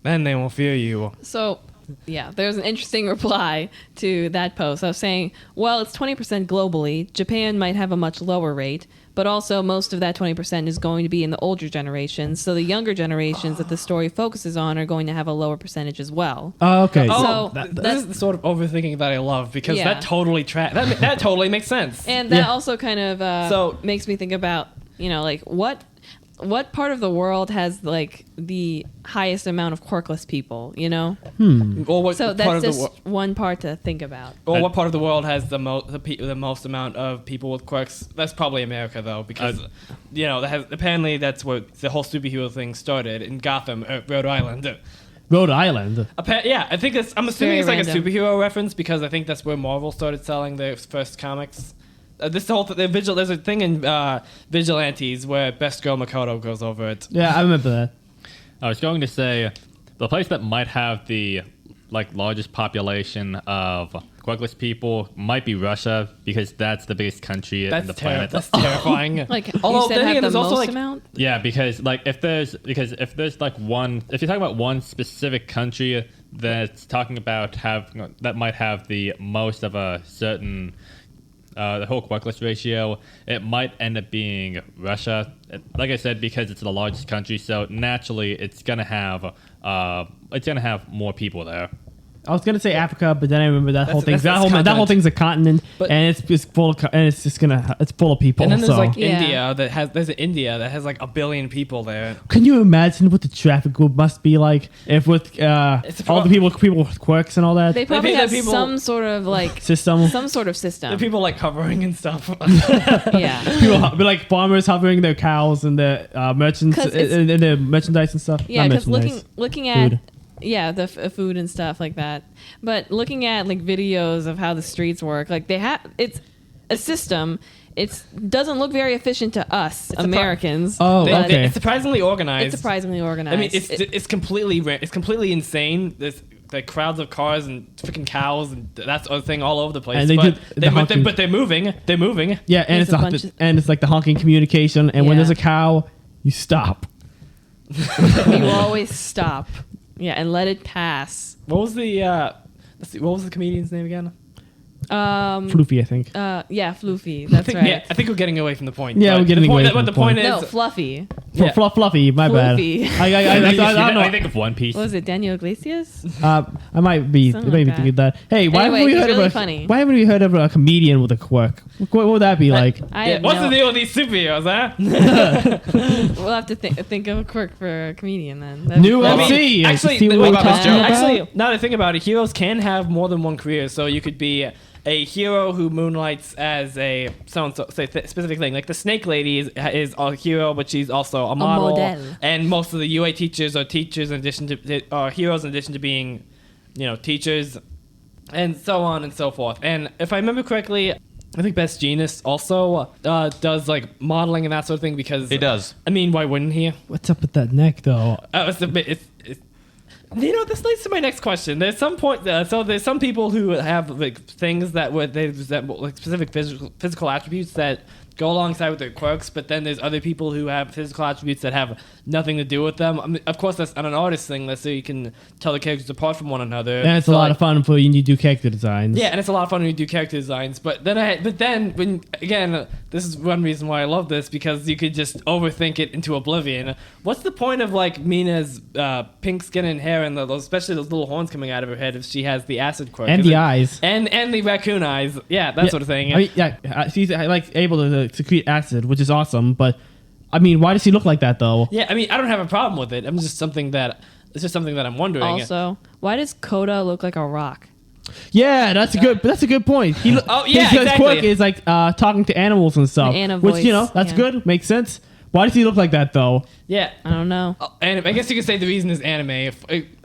then they will fear you. So, yeah, there's an interesting reply to that post. I was saying, well, it's 20% globally. Japan might have a much lower rate, but also most of that 20% is going to be in the older generations. So the younger generations that the story focuses on are going to have a lower percentage as well. Oh, okay. So this is the sort of overthinking that I love because Yeah. that totally that totally makes sense. And that also kind of makes me think about, like what part of the world has like the highest amount of quirkless people, Or what So part that's of the just one part to think about. Or what part of the world has the most amount of people with quirks? That's probably America, though, because apparently that's where the whole superhero thing started in Gotham, Rhode Island. Rhode Island. I think I'm assuming very it's like random. a superhero reference because I think that's where Marvel started selling their first comics. There's a thing in Vigilantes where Best Girl Makoto goes over it. Yeah, I remember that. I was going to say the place that might have the largest population of quirkless people might be Russia because that's the biggest country in the planet. That's terrifying. Like Although, you said, then again, have the there's also, most like- amount. Yeah, because if you're talking about one specific country that's talking about that might have the most of a certain the whole quirkless ratio, it might end up being Russia. Like I said, because it's the largest country, so naturally it's gonna have more people there. I was gonna say Africa, but then I remember that whole thing. That's That whole thing's a continent, But- and it's full of, and it's full of people. And then there's so. like Yeah. India that has like 1 billion people there. Can you imagine what the traffic must be like if with It's all the people with quirks and all that They probably the have people- some sort of like system? some sort of system. The people like hovering and stuff. Yeah. People like farmers hovering their cows and the merchants 'Cause it's- and the merchandise and stuff. Yeah, Not because merchandise. looking at Food. the food and stuff like that, but looking at like videos of how the streets work, like it's a system. It doesn't look very efficient to us Americans. Oh, They- okay. It's surprisingly organized. It's surprisingly organized. I mean, it's completely insane. There's the crowds of cars and freaking cows and that sort of thing all over the place. And they but, do the honking. but they're moving. They're moving. Yeah, and There's a bunch and it's like the honking communication. And when Yeah. there's a cow, you stop. you always stop. Yeah, and let it pass. What was the comedian's name again? Floofy, I think. Yeah, Floofy. That's right. Yeah, I think we're getting away from the point. Yeah, but we're getting the point, away from What the the point point. is, No, Fluffy. Fluffy, my Fluffy. bad. I don't know. I think of One Piece. What was it, Daniel Iglesias? I might be Something maybe like thinking that. Hey, why Anyway, haven't we he's heard really of a funny. Why haven't we heard of a comedian with a quirk? What would that be like? What's the deal with these superheroes, huh? We'll have to think of a quirk for a comedian then. That'd New be funny. MC. Actually, See what well, we're talking about? actually, now that I think about it, heroes can have more than one career. So you could be a hero who moonlights as a specific thing. Like the Snake Lady is a hero, but she's also a model. And most of the UA teachers are teachers in addition to heroes in addition to being, teachers, and so on and so forth. And if I remember correctly, I think Best Jeanist also does like modeling and that sort of thing because He does. I mean, why wouldn't he? What's up with that neck though? This leads to my next question. There's some point, so there's some people who have like things that they resemble like specific physical attributes that go alongside with their quirks, but then there's other people who have physical attributes that have nothing to do with them. I mean, of course, that's an artist thing. That's so you can tell the characters apart from one another. And it's a lot of fun for when you do character designs. Yeah, and it's a lot of fun when you do character designs. But then when again, this is one reason why I love this because you could just overthink it into oblivion. What's the point of like Mina's pink skin and hair and especially those little horns coming out of her head if she has the acid quirk And the eyes. and the raccoon eyes? Yeah, that sort of thing. I mean, she's like able to secrete acid, which is awesome. But I mean, why does she look like that though? Yeah, I mean, I don't have a problem with it. It's just something that I'm wondering. Also, why does Coda look like a rock? Yeah, that's a good point. His exactly. quirk is like talking to animals and stuff, The Anna which voice, that's yeah. good, makes sense. Why does he look like that though? Yeah. I don't know. And I guess you could say the reason is anime.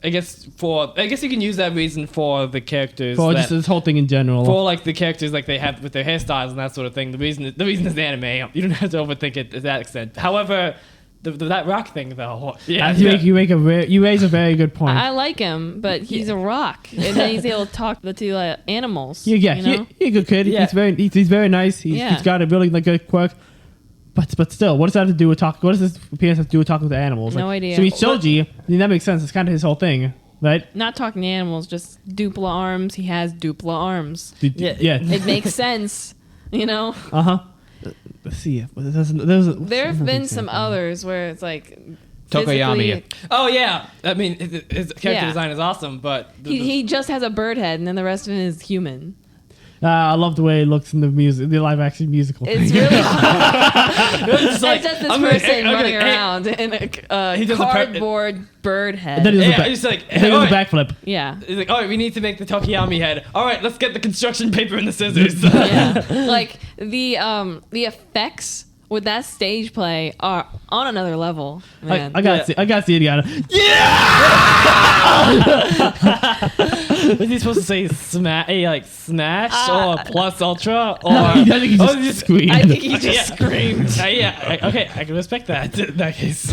I guess you can use that reason for the characters. For just this whole thing in general. For like the characters like they have with their hairstyles and that sort of thing. The reason is anime. You don't have to overthink it to that extent. However, that rock thing though. Yeah. You raise a very good point. I like him, but he's a rock, and then he's able to talk to animals. He's a good kid. Yeah. He's very nice. He's got a really good quirk. But still, what does that have to do with talking? What does this appearance have to do with talking to animals? No idea. So he's Shoji. I mean, that makes sense. It's kind of his whole thing, right? Not talking to animals, just dupla arms. He has dupla arms. Yeah. It makes sense, Uh huh. Let's see. There have been some others where it's like Tokoyami. Oh yeah. I mean, his character design is awesome, but he just has a bird head, and then the rest of it is human. I love the way it looks in the live action musical. It's thing. really it's it's just this person running okay, around in a he does cardboard bird head. And then he does he's like, a alright. backflip. Yeah. He's like, all right, we need to make the Tokiyami head. All right, let's get the construction paper and the scissors. Yeah. Like the effects with that stage play are on another level. Man. I gotta see it again. Was he supposed to say smash or plus ultra or? I think he just screamed. I think he just screamed. Okay, I can respect that in that case.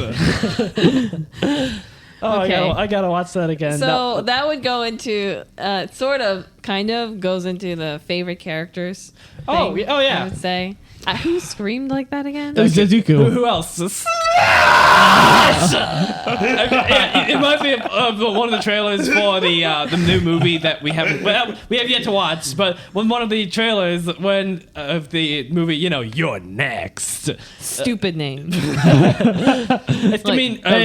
Okay. I gotta watch that again. So that would go into kind of goes into the favorite characters. Oh, thing, oh, yeah. I would say. Who screamed like that again? It was Zuzuku. Who else? Smash! It reminds me of one of the trailers for the new movie that we have yet to watch. But when one of the trailers of the movie, you're next. Stupid name. Hey,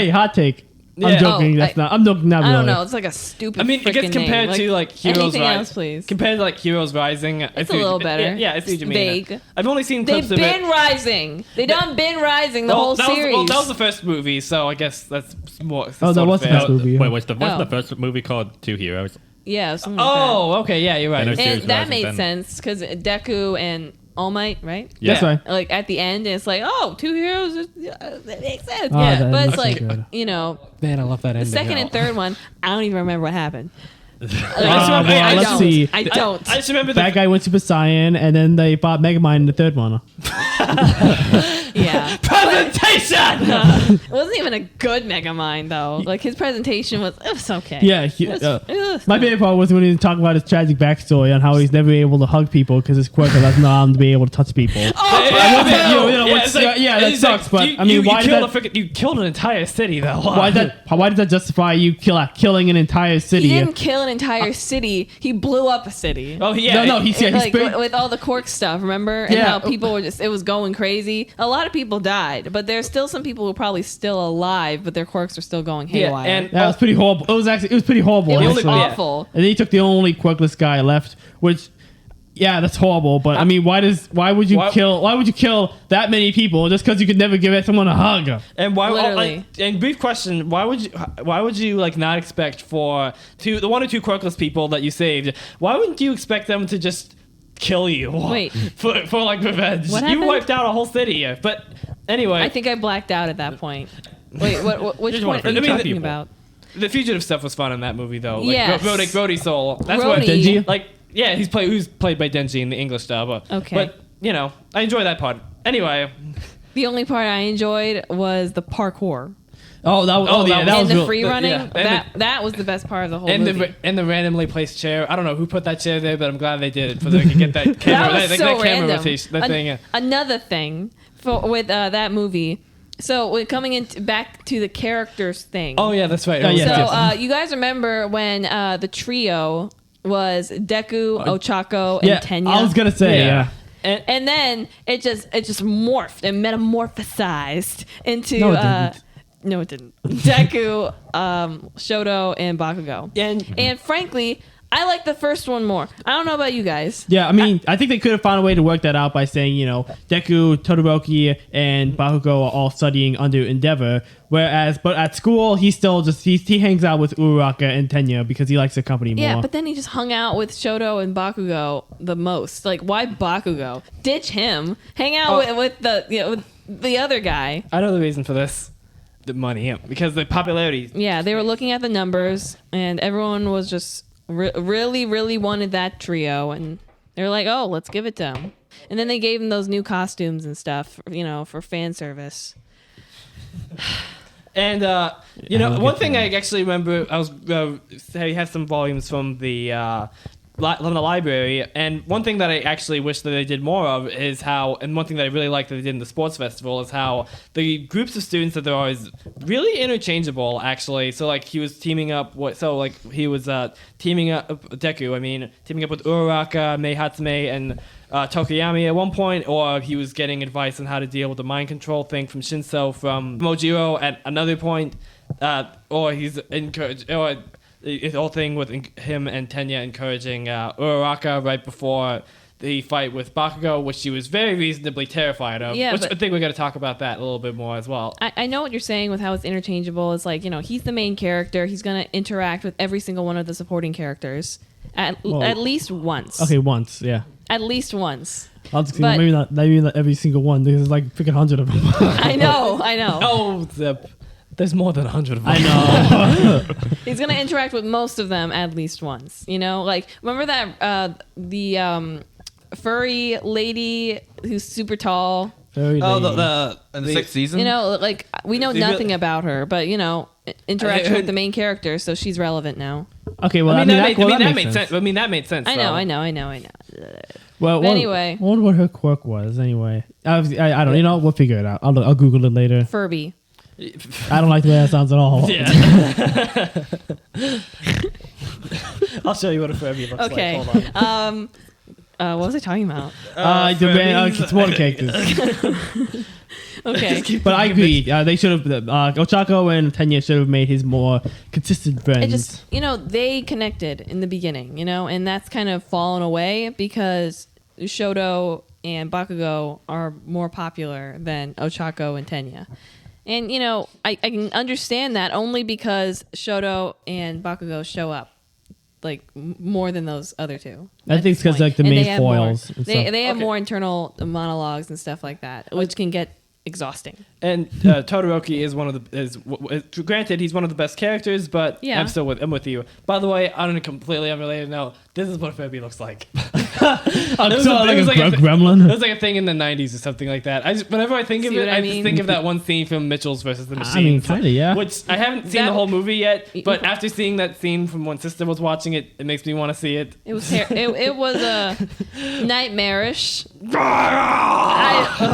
hot take. Yeah. I'm joking. I'm joking. Not really. I don't know. It's like a stupid. I mean, it gets compared name. to like Heroes anything Rising. else, please. Compared to like Heroes Rising, It's a little better. Yeah, it's It's vague. I've only seen They've clips of it. been rising. They done been rising the whole series. that was the first movie, so I guess that's more. Oh, that was the first movie. Wait, wasn't Oh. the first movie called Two Heroes? Yeah, something like Oh, okay, yeah, you're right. Then that. Series And that Rising made then. sense because Deku and All Might, right? Yeah. That's right. Like at the end, it's like, oh, two heroes. That makes sense. Oh, Yeah, that but it's is like, good. Man, I love that the ending. second and third one, I don't even remember what happened. Well, let's see. I don't. I just remember Bad guy went Super Saiyan, and then they fought Megamind in the third one. Yeah. presentation. It wasn't even a good Megamind though. Like his presentation was okay. Yeah, my favorite part was when he was talking about his tragic backstory on how he's never able to hug people because his quirk doesn't allow him to be able to touch people. That sucks. But I mean, why did you killed an entire city though? why does that justify you killing an entire city? He didn't kill an entire city. He blew up a city. Oh yeah. No, he Like sprayed. with all the Quirk stuff, remember? And Yeah. how people were it was going crazy. A lot of people died. died. But there's still some people who are probably still alive, but their quirks are still going haywire. and That was pretty horrible. It was pretty horrible. it was actually. awful. And then he took the only quirkless guy left, which, yeah, that's horrible. But I mean, why would you kill that many people just because you could never give someone a hug? And why? Literally. And brief question: Why would you like not expect for the one or two quirkless people that you saved? Why wouldn't you expect them to just kill you? Wait. for like revenge. What You happened? wiped out a whole city. But anyway, I think I blacked out at that point. Wait, which Just point wanna are you kill talking people. about? the fugitive stuff was fun in that movie though. Like, Yes. Brody Soul. That's Brody. what Denji? like. Yeah, who's played by Denji in the English dub. Okay. But you know, I enjoy that part. Anyway, The only part I enjoyed was the parkour. Oh, that was that that And was the real. free running, yeah. And that was the best part of the whole and movie. the randomly placed chair. I don't know who put that chair there, but I'm glad they did it so they could get that camera. That was so camera random. rotation. That thing. Another thing with that movie. So we're coming back to the characters thing. Oh yeah, that's right. Oh, yeah. So yes. you guys remember when the trio was Deku, Ochako, and Yeah, Tenya? I was gonna say, Yeah. yeah. And then it just morphed and metamorphosized into No, it didn't. No, it didn't. Deku, Shoto, and Bakugo. And frankly, I like the first one more. I don't know about you guys. Yeah, I mean, I think they could have found a way to work that out by saying, Deku, Todoroki, and Bakugo are all studying under Endeavor. But at school, he hangs out with Uraraka and Tenya because he likes the company more. Yeah, but then he just hung out with Shoto and Bakugo the most. Like, why Bakugo? Ditch him. Hang out with the other guy. I know the reason for this. The money, because the popularity. Yeah, they were looking at the numbers, and everyone was just really, really wanted that trio, and they were like, "Oh, let's give it to them." And then they gave them those new costumes and stuff, for fan service. And one thing I actually remember, I was I had some volumes from the library, and one thing that I actually wish that they did more of is how, and one thing that I really liked that they did in the sports festival is how the groups of students that there are is really interchangeable actually. So like he was teaming up teaming up Deku, teaming up with Uraraka, Mei Hatsume, and Tokuyami at one point, or he was getting advice on how to deal with the mind control thing from Shinso from Mojiro at another point, or he's encouraged, or the whole thing with him and Tenya encouraging Uraraka right before the fight with Bakugo, which she was very reasonably terrified of. Yeah, which but I think we're going to talk about that a little bit more as well. I know what you're saying with how it's interchangeable. It's like, he's the main character. He's going to interact with every single one of the supporting characters at least once. Okay, once, yeah. At least once. I'll just But- maybe not every single one. There's like freaking 100 of them. I know. Oh, there's more than 100 of them. I know. He's gonna interact with most of them at least once. Like, remember that the furry lady who's super tall. Very Oh, lady. in the sixth season. Like we know nothing about her, but interaction with the main character, so she's relevant now. Okay, well, that made makes sense. That made sense. I know. Well, But anyway. I wonder what her quirk was. Anyway, I don't. We'll figure it out. I'll Google it later. Furby. I don't like the way that sounds at all. Yeah. I'll show you what a Furby looks Okay. like. Hold on. What was I talking about? It's more characters. Okay. But I agree. They should have. Ochako and Tenya should have made his more consistent friends. It just, they connected in the beginning, and that's kind of fallen away because Shoto and Bakugo are more popular than Ochako and Tenya. And, I can understand that only because Shoto and Bakugo show up, like, more than those other two. I think it's because like the And main they have more- foils. and stuff. They have Okay. more internal monologues and stuff like that, which can get exhausting. And Todoroki is granted he's one of the best characters, but Yeah. I'm with you. By the way, on a completely unrelated note, this is what Furby looks like. Like was a like a gremlin. It was like a thing in the 90s or something like that. Whenever I think of See it, what I I mean? just think of that one scene from Mitchell's versus the Machines. I mean, kinda, yeah. Which I haven't seen the That- whole movie yet, but after seeing that scene from when Sister was watching it, it makes me want to see it. It was it was nightmarish.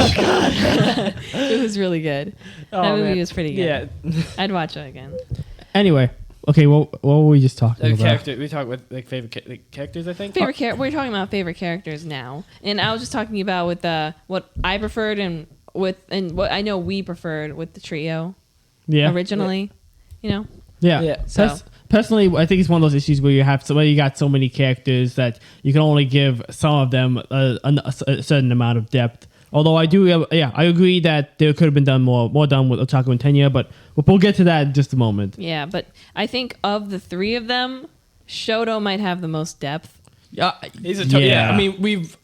It was really good. Oh, That movie man. was pretty good. Yeah. I'd watch it again. Anyway, okay. Well, what were we just talking about? Character. We talk about like favorite characters, I think. We're talking about favorite characters now, and I was just talking about with what I preferred and and what I know we preferred with the trio originally, Yeah. So Personally, I think it's one of those issues where you got so many characters that you can only give some of them a certain amount of depth. Although I agree that there could have been done more done with Otaku and Tenya, but we'll get to that in just a moment. Yeah, but I think of the three of them, Shoto might have the most depth. Yeah, I mean, we've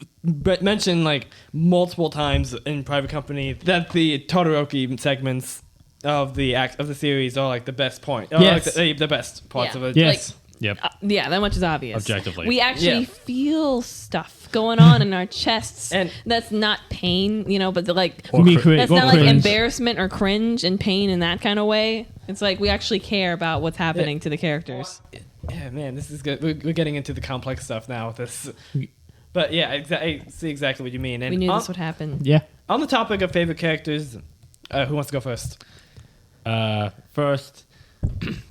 mentioned like multiple times in Private Company that the Todoroki segments of the series are like the best point. Yes. Like the best parts of it. Yes. Yep. Yeah, that much is obvious. Objectively. We actually feel stuff going on in our chests. And that's not pain, but that's Or not like cringe. embarrassment or cringe and pain in that kind of way. It's like we actually care about what's happening to the characters. yeah, man, this is good. We're getting into the complex stuff now with this. But yeah, I see exactly what you mean. And We knew this would happen. Yeah. on the topic of favorite characters, who wants to go first? First,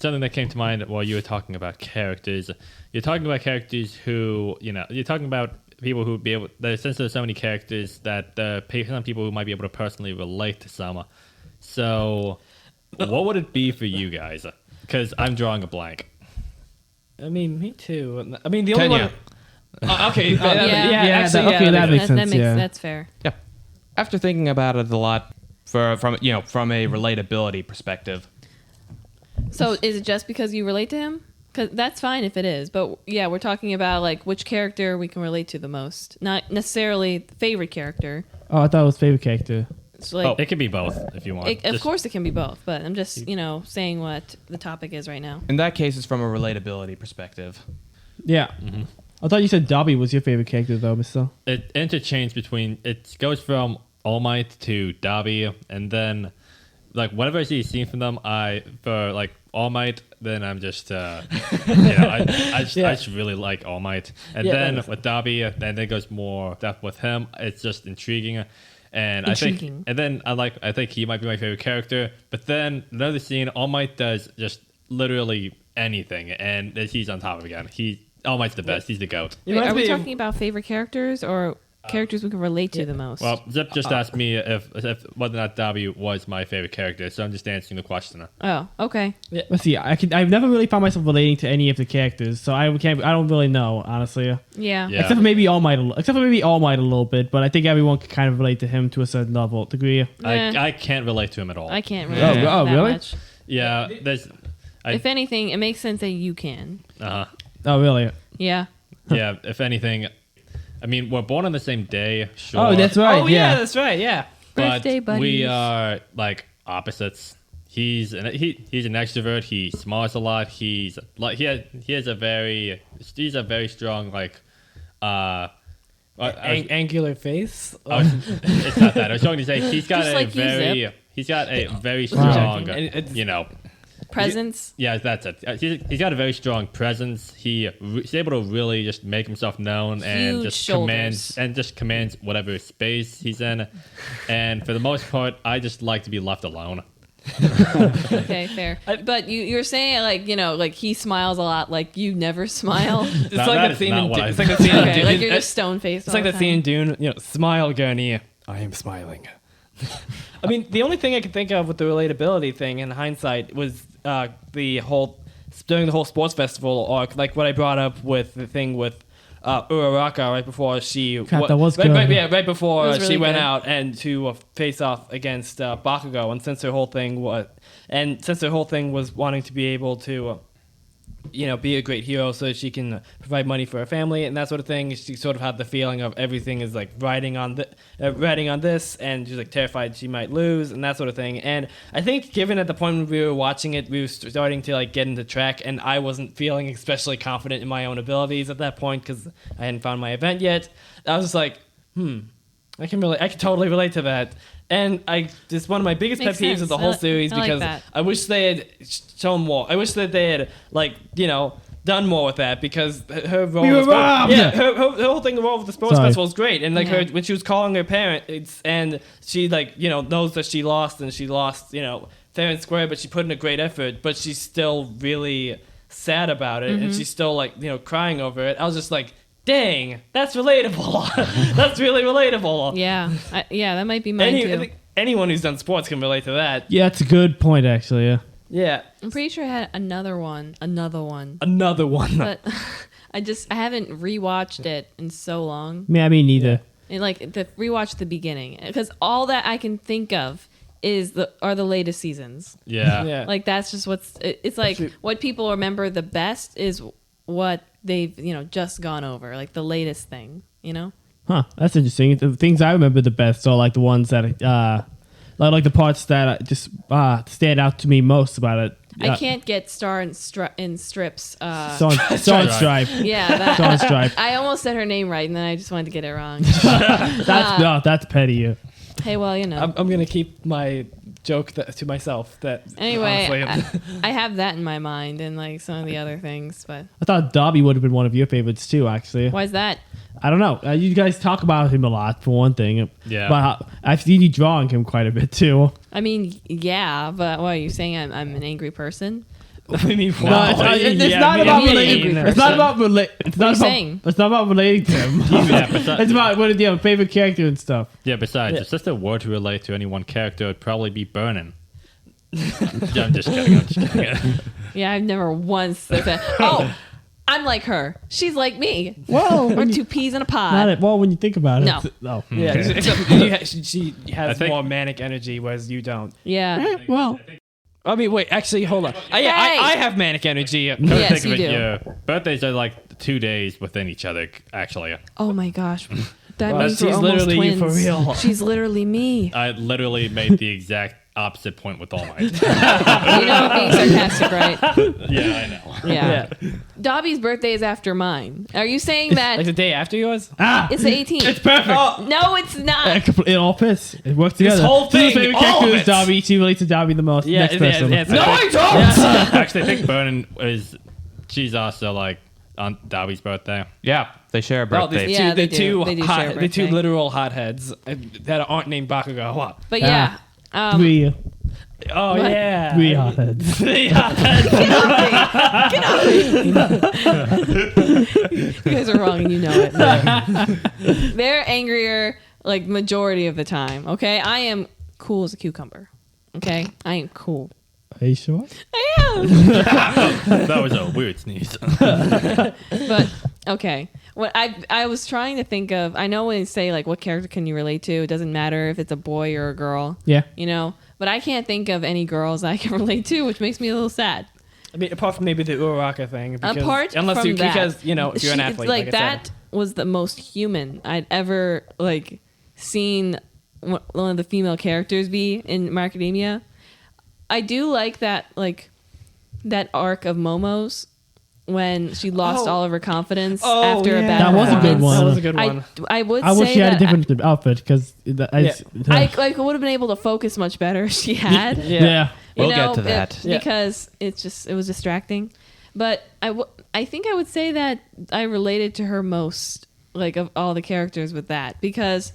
something that came to mind while you were talking about characters. You're talking about characters who, you're talking about people who would be able. Since there's so many characters that some people who might be able to personally relate to some. So, what would it be for you guys? Because I'm drawing a blank. I mean, me too. I mean, the only Tenya. one. Okay. That makes sense. That's fair. Yeah. After thinking about it a lot, from a relatability perspective. So is it just because you relate to him? Because that's fine if it is. But yeah, we're talking about like which character we can relate to the most. Not necessarily favorite character. Oh, I thought it was favorite character. It's like, It could be both if you want. of course it can be both. But I'm just, saying what the topic is right now. In that case, it's from a relatability perspective. Yeah. Mm-hmm. I thought you said Dabi was your favorite character though, Mr. It interchanges between. It goes from All Might to Dabi, and then like whenever I see a scene from them, for like All Might, then I'm just I just really like All Might, and then with Dabi, then it goes more depth with him. It's just intriguing. And I think he might be my favorite character. But then another scene, All Might does just literally anything, and he's on top of it again. All Might's the best. He's the GOAT. Wait, are we talking about favorite characters or characters we can relate to the most? Well, Zip just asked me if whether or not Dabi was my favorite character, so I'm just answering the question. Oh, okay. Let's see. I've never really found myself relating to any of the characters, so I don't really know, honestly. Yeah. Except for maybe All Might a little bit, but I think everyone can kind of relate to him to a certain degree. I can't relate to him at all. I can't relate to Oh, that really? much. Yeah, If anything, it makes sense that you can. Oh, really? Yeah. Yeah, if anything, I mean, we're born on the same day, sure. Oh, that's right. Oh yeah, that's right. Yeah. but Birthday buddies. we are like opposites. He's an extrovert. He smiles a lot. He's like he's a very strong like Angular face. it's not that. I was trying to say he's got Just a like you, very he's got a very strong Presence. Yeah, that's it. He's got a very strong presence. He's able to really just make himself known and Huge just shoulders. commands whatever space he's in. And for the most part, I just like to be left alone. Okay, fair. But you're saying like he smiles a lot, like you never smile. It's That- like that that is scene not in what Dune. I It's like that scene in Okay, Dune. like you're just stone faced. It's like that scene in Dune. Smile, Gurney. I am smiling. I mean, the only thing I could think of with the relatability thing in hindsight was during the whole sports festival arc, like what I brought up with the thing with Uraraka right before she that was right, good. right before It was really she went good. out and to face off against Bakugo, and since her whole thing was wanting to be able to be a great hero so that she can provide money for her family and that sort of thing. She sort of had the feeling of everything is like riding on this, and she's like terrified she might lose and that sort of thing. And I think given at the point when we were watching it, we were starting to like get into track, and I wasn't feeling especially confident in my own abilities at that point because I hadn't found my event yet. I was just like, I can totally relate to that. And it's one of my biggest Makes pet peeves sense. of the whole I series like because that. I wish they had shown more. I wish that they had done more with that because her role. We were robbed! Her whole thing with the sports Sorry. festival is great, and like Yeah. her when she was calling her parents, and she knows that she lost fair and square, but she put in a great effort, but she's still really sad about it, and she's still crying over it. I was just like, dang, that's relatable. That's really relatable. Yeah, that might be mine too. anyone who's done sports can relate to that. Yeah, it's a good point, actually. Yeah. Yeah. I'm pretty sure I had another one. Another one. But I haven't rewatched it in so long. Yeah, me neither. And rewatch the beginning, because all that I can think of are the latest seasons. Yeah. Yeah. Like that's just it's like what people remember the best is what they've just gone over, like the latest thing. Huh, that's interesting. The things I remember the best are like the ones that like the parts that just stand out to me most about it. I can't get Star and Strips. Star and Stripe. Yeah, that, Star and Stripe. I almost said her name right, and then I just wanted to get it wrong. That's petty. Hey, well, I'm gonna keep my joke to myself. That anyway, honestly, I have that in my mind, and like some of the other things, but I thought Dabi would have been one of your favorites too, actually. why is that? I don't know. You guys talk about him a lot, for one thing. Yeah. But I've seen you drawing him quite a bit too. I mean, yeah, but what are you saying? I'm an angry person? I mean, No, it's not about relating. It's not about relating. It's not about relating to him. It's about what your favorite character and stuff. Yeah, besides, if just a word to relate to any one character, it'd probably be Burnin. I'm just kidding. Yeah, I've never once said, oh, I'm like her. She's like me. Well, We're two peas in a pod. when you think about it. No. Oh. Yeah, except she has think- more manic energy, whereas you don't. Yeah. Well, I mean, wait, actually, hold on. I have manic energy. Yes, Think you of it, do. your birthdays are like 2 days within each other, actually. Oh my gosh. That Well, means we're she's almost literally you twins. for real. She's literally me. I literally made the exact opposite point with All Might. You know I'm being sarcastic, right? Yeah, I know. Yeah. Dabi's birthday is after mine. Are you saying that Like the day after yours? it's the 18th? it's perfect. No, it's not. It all fits. It works together. whole She's thing, favorite all character of is it. Dabi. She relates to Dabi the most. Next person. No, I don't! Actually, I think Burnin she's also like on Dabi's birthday. Yeah, they share a Well, birthday. these Yeah, two, they the do. two, They do hot, share a the two birthday. literal hotheads that aren't named Bakugo. What? But yeah. Three Oh, What? yeah. hotheads. Three hotheads. Get off me. You guys are wrong and you know it. They're angrier like majority of the time. Okay, I am cool as a cucumber. Okay, I am cool. Are you sure? I am. That was a weird sneeze. But okay, what I was trying to think of. I know when you say like what character can you relate to, it doesn't matter if it's a boy or a girl. Yeah. But I can't think of any girls I can relate to, which makes me a little sad. I mean, apart from maybe the Uraraka thing. Because, Apart unless from you, that, because, if you're an she- athlete. like I that said. was the most human I'd ever like seen one of the female characters be in My Academia. I do like that arc of Momo's when she lost all of her confidence after a bad That was a good performance. one. That was a good one. I would I say wish she had a that different outfit because I would have been able to focus much better if she had. yeah. You We'll know, get to that. because it was distracting. But I think I would say that I related to her most, like of all the characters with that, because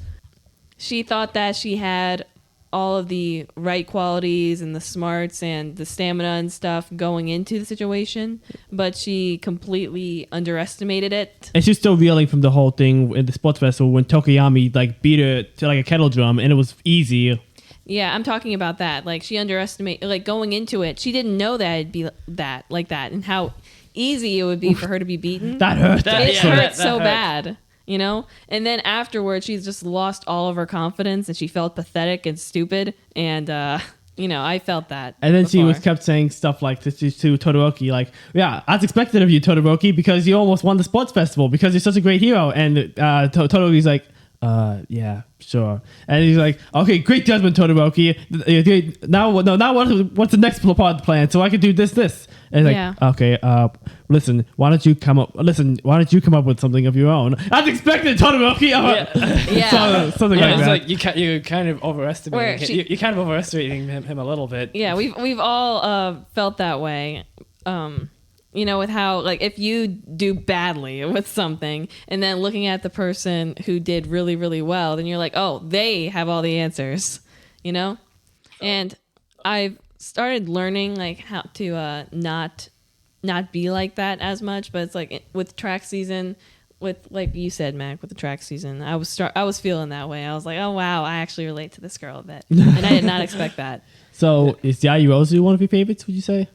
she thought that she had all of the right qualities and the smarts and the stamina and stuff going into the situation, but she completely underestimated it. And she's still reeling from the whole thing in the sports festival when Tokoyami beat her to like a kettle drum and it was easy. Yeah, I'm talking about that. Like she underestimated, like going into it, she didn't know that it'd be that, and how easy it would be for her to be beaten. That hurt. It Yeah, hurt that so hurt. bad, And then afterwards, she's just lost all of her confidence, and she felt pathetic and stupid. And I felt that. And then she before. kept saying stuff like to Todoroki, like, yeah, as expected of you, Todoroki, because you almost won the sports festival because you're such a great hero. And Todoroki's like, yeah, sure. And he's like, okay, great judgment, Todoroki. Now what's the next part of the plan? So I can do this. And he's Yeah. like, okay, listen, why don't you come up with something of your own? As expected, Todoroki. Yeah. Something Yeah, like it's that. like you're kind of overestimating Where you're kind of overestimating him a little bit. Yeah, we've all felt that way. With how if you do badly with something and then looking at the person who did really, really well, then you're like, oh, they have all the answers, And I've started learning how to not be like that as much, but it's like with track season, with like you said, Mac, with the track season, I was feeling that way. I was like, oh wow, I actually relate to this girl a bit, and I did not expect that. So is Yayorozu one of your favorites? Would you say?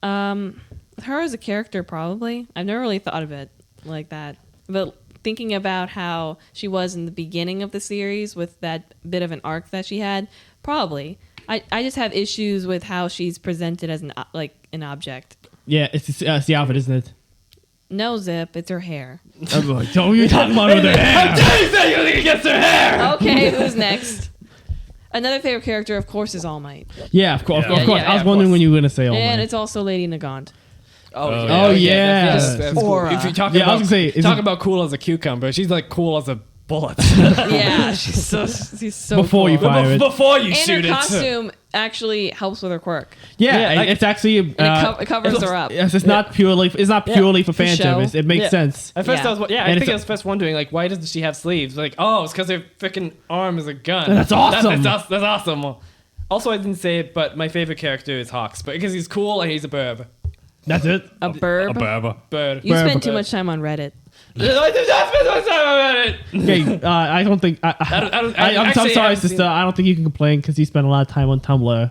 Her as a character, probably. I've never really thought of it like that, but thinking about how she was in the beginning of the series with that bit of an arc that she had, probably. I just have issues with how she's presented as an object. Yeah, it's the outfit, isn't it? No, Zip, it's her hair. Don't you talk about her hair? How dare you say anything against her hair? Okay, who's next? Another favorite character, of course, is All Might. Yeah, of course. Yeah. Of course. Yeah, I was of wondering course. when you were gonna say All And Might. it's also Lady Nagant. Oh, yeah. That's cool. Aura. If you talk Yeah, I about was gonna say, talk about cool as a cucumber, she's like cool as a bullet. Yeah, she's so Before cool. you fire it. Before you And shoot her it. costume actually helps with her quirk. Yeah, Yeah, like- it's actually It covers her up. Yes, it's not purely for fan show. service. It makes Yeah. sense. At first, Yeah. I And think it's I was first wondering, like, why doesn't she have sleeves? Like, oh, it's because her freaking arm is a gun. That's awesome. That's awesome. Also, I didn't say it, but my favorite character is Hawks, but because he's cool and he's a burb. That's it. A burb. Bird. You Burb. spend too much time on Reddit. I did not spend my time on it. Okay, I don't think. I'm actually sorry, haven't sister. seen- I don't think you can complain because you spend a lot of time on Tumblr.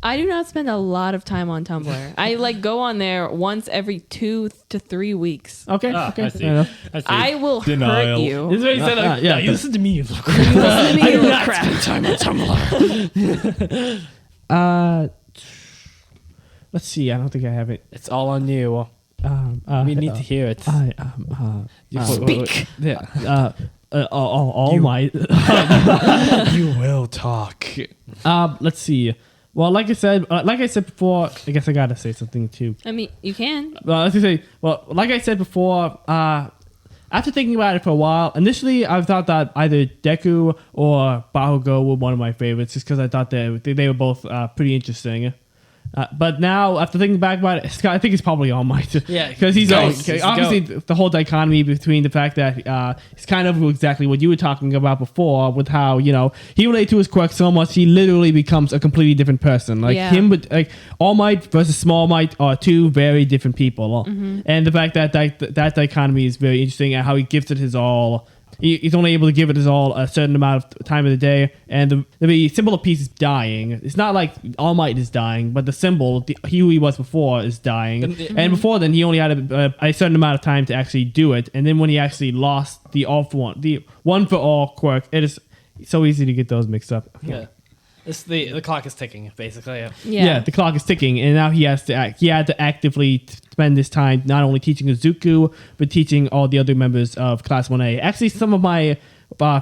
I do not spend a lot of time on Tumblr. I go on there once every 2 to 3 weeks. Okay, Ah, okay, I see. fair enough. I see. I will Denial. hurt you. This is what he said. Like, yeah, you listen to me, you look Listen to me, I you do little not crap. spend time on Tumblr. Let's see. I don't think I have it. It's all on you. We need to hear it. Speak. Yeah. All Might. You will talk. Let's see. Well, like I said before, I guess I gotta say something too. I mean, you can. Let's say, well, like I said before, after thinking about it for a while, initially I thought that either Deku or Bakugo were one of my favorites, just because I thought they were both pretty interesting. But now, after thinking back about it, I think it's probably All Might. Yeah, because he's Ghost. okay, He's obviously Ghost. the whole dichotomy between the fact that it's kind of exactly what you were talking about before, with how he related to his quirk so much he literally becomes a completely different person. Like Yeah. him, but like All Might versus Small Might are two very different people, and the fact that dichotomy is very interesting and how he gives it his all. He's only able to give it his all a certain amount of time of the day, and the symbol of peace is dying. It's not like All Might is dying, but the symbol, he who he was before, is dying. And before then, he only had a certain amount of time to actually do it. And then when he actually lost the one for all quirk, it is so easy to get those mixed up. Yeah. The clock is ticking, basically. Yeah, the clock is ticking, and now he had to actively spend his time not only teaching Izuku, but teaching all the other members of Class 1A. Actually, some of my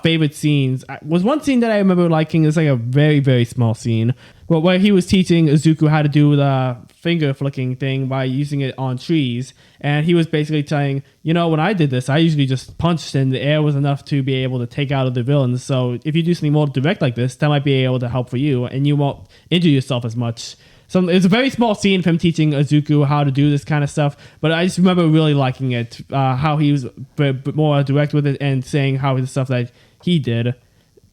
favorite scenes was one scene that I remember liking. It's like a very, very small scene, but where he was teaching Izuku how to do the finger flicking thing by using it on trees, and he was basically saying, when I did this, I usually just punched and the air was enough to be able to take out the villains. So if you do something more direct like this, that might be able to help for you, and you won't injure yourself as much. So it's a very small scene of him teaching Izuku how to do this kind of stuff, but I just remember really liking it, how he was more direct with it and saying how the stuff that he did.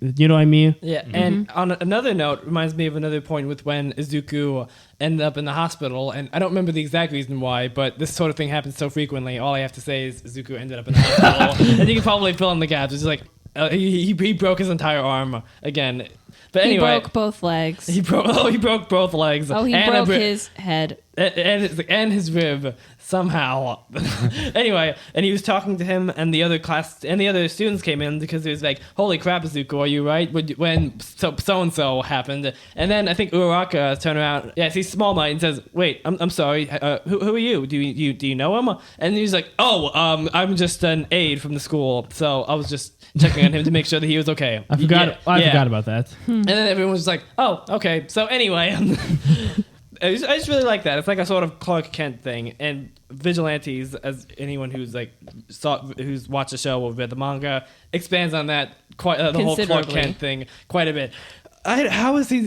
You know what I mean? Yeah, and on another note, reminds me of another point with when Izuku ended up in the hospital, and I don't remember the exact reason why, but this sort of thing happens so frequently. All I have to say is Izuku ended up in the hospital, and you can probably fill in the gaps. It's like he broke his entire arm again. But anyway, He broke both legs. he broke both legs. He and broke his head. and his rib somehow. Anyway, and he was talking to him, and the other students came in because he was like, "Holy crap, Izuku, are you right?" When so and so happened, and then I think Uraraka turned around. Yeah, sees Small Might and says, "Wait, I'm sorry. Who are you? Do you know him?" And he's like, "Oh, I'm just an aide from the school, so I was just checking on him to make sure that he was okay." I forgot about that. And then everyone was like, "Oh, okay." So anyway, I just really like that. It's like a sort of Clark Kent thing. And Vigilantes, as anyone who's who's watched the show or read the manga, expands on that quite the whole Clark Kent thing quite a bit. How is he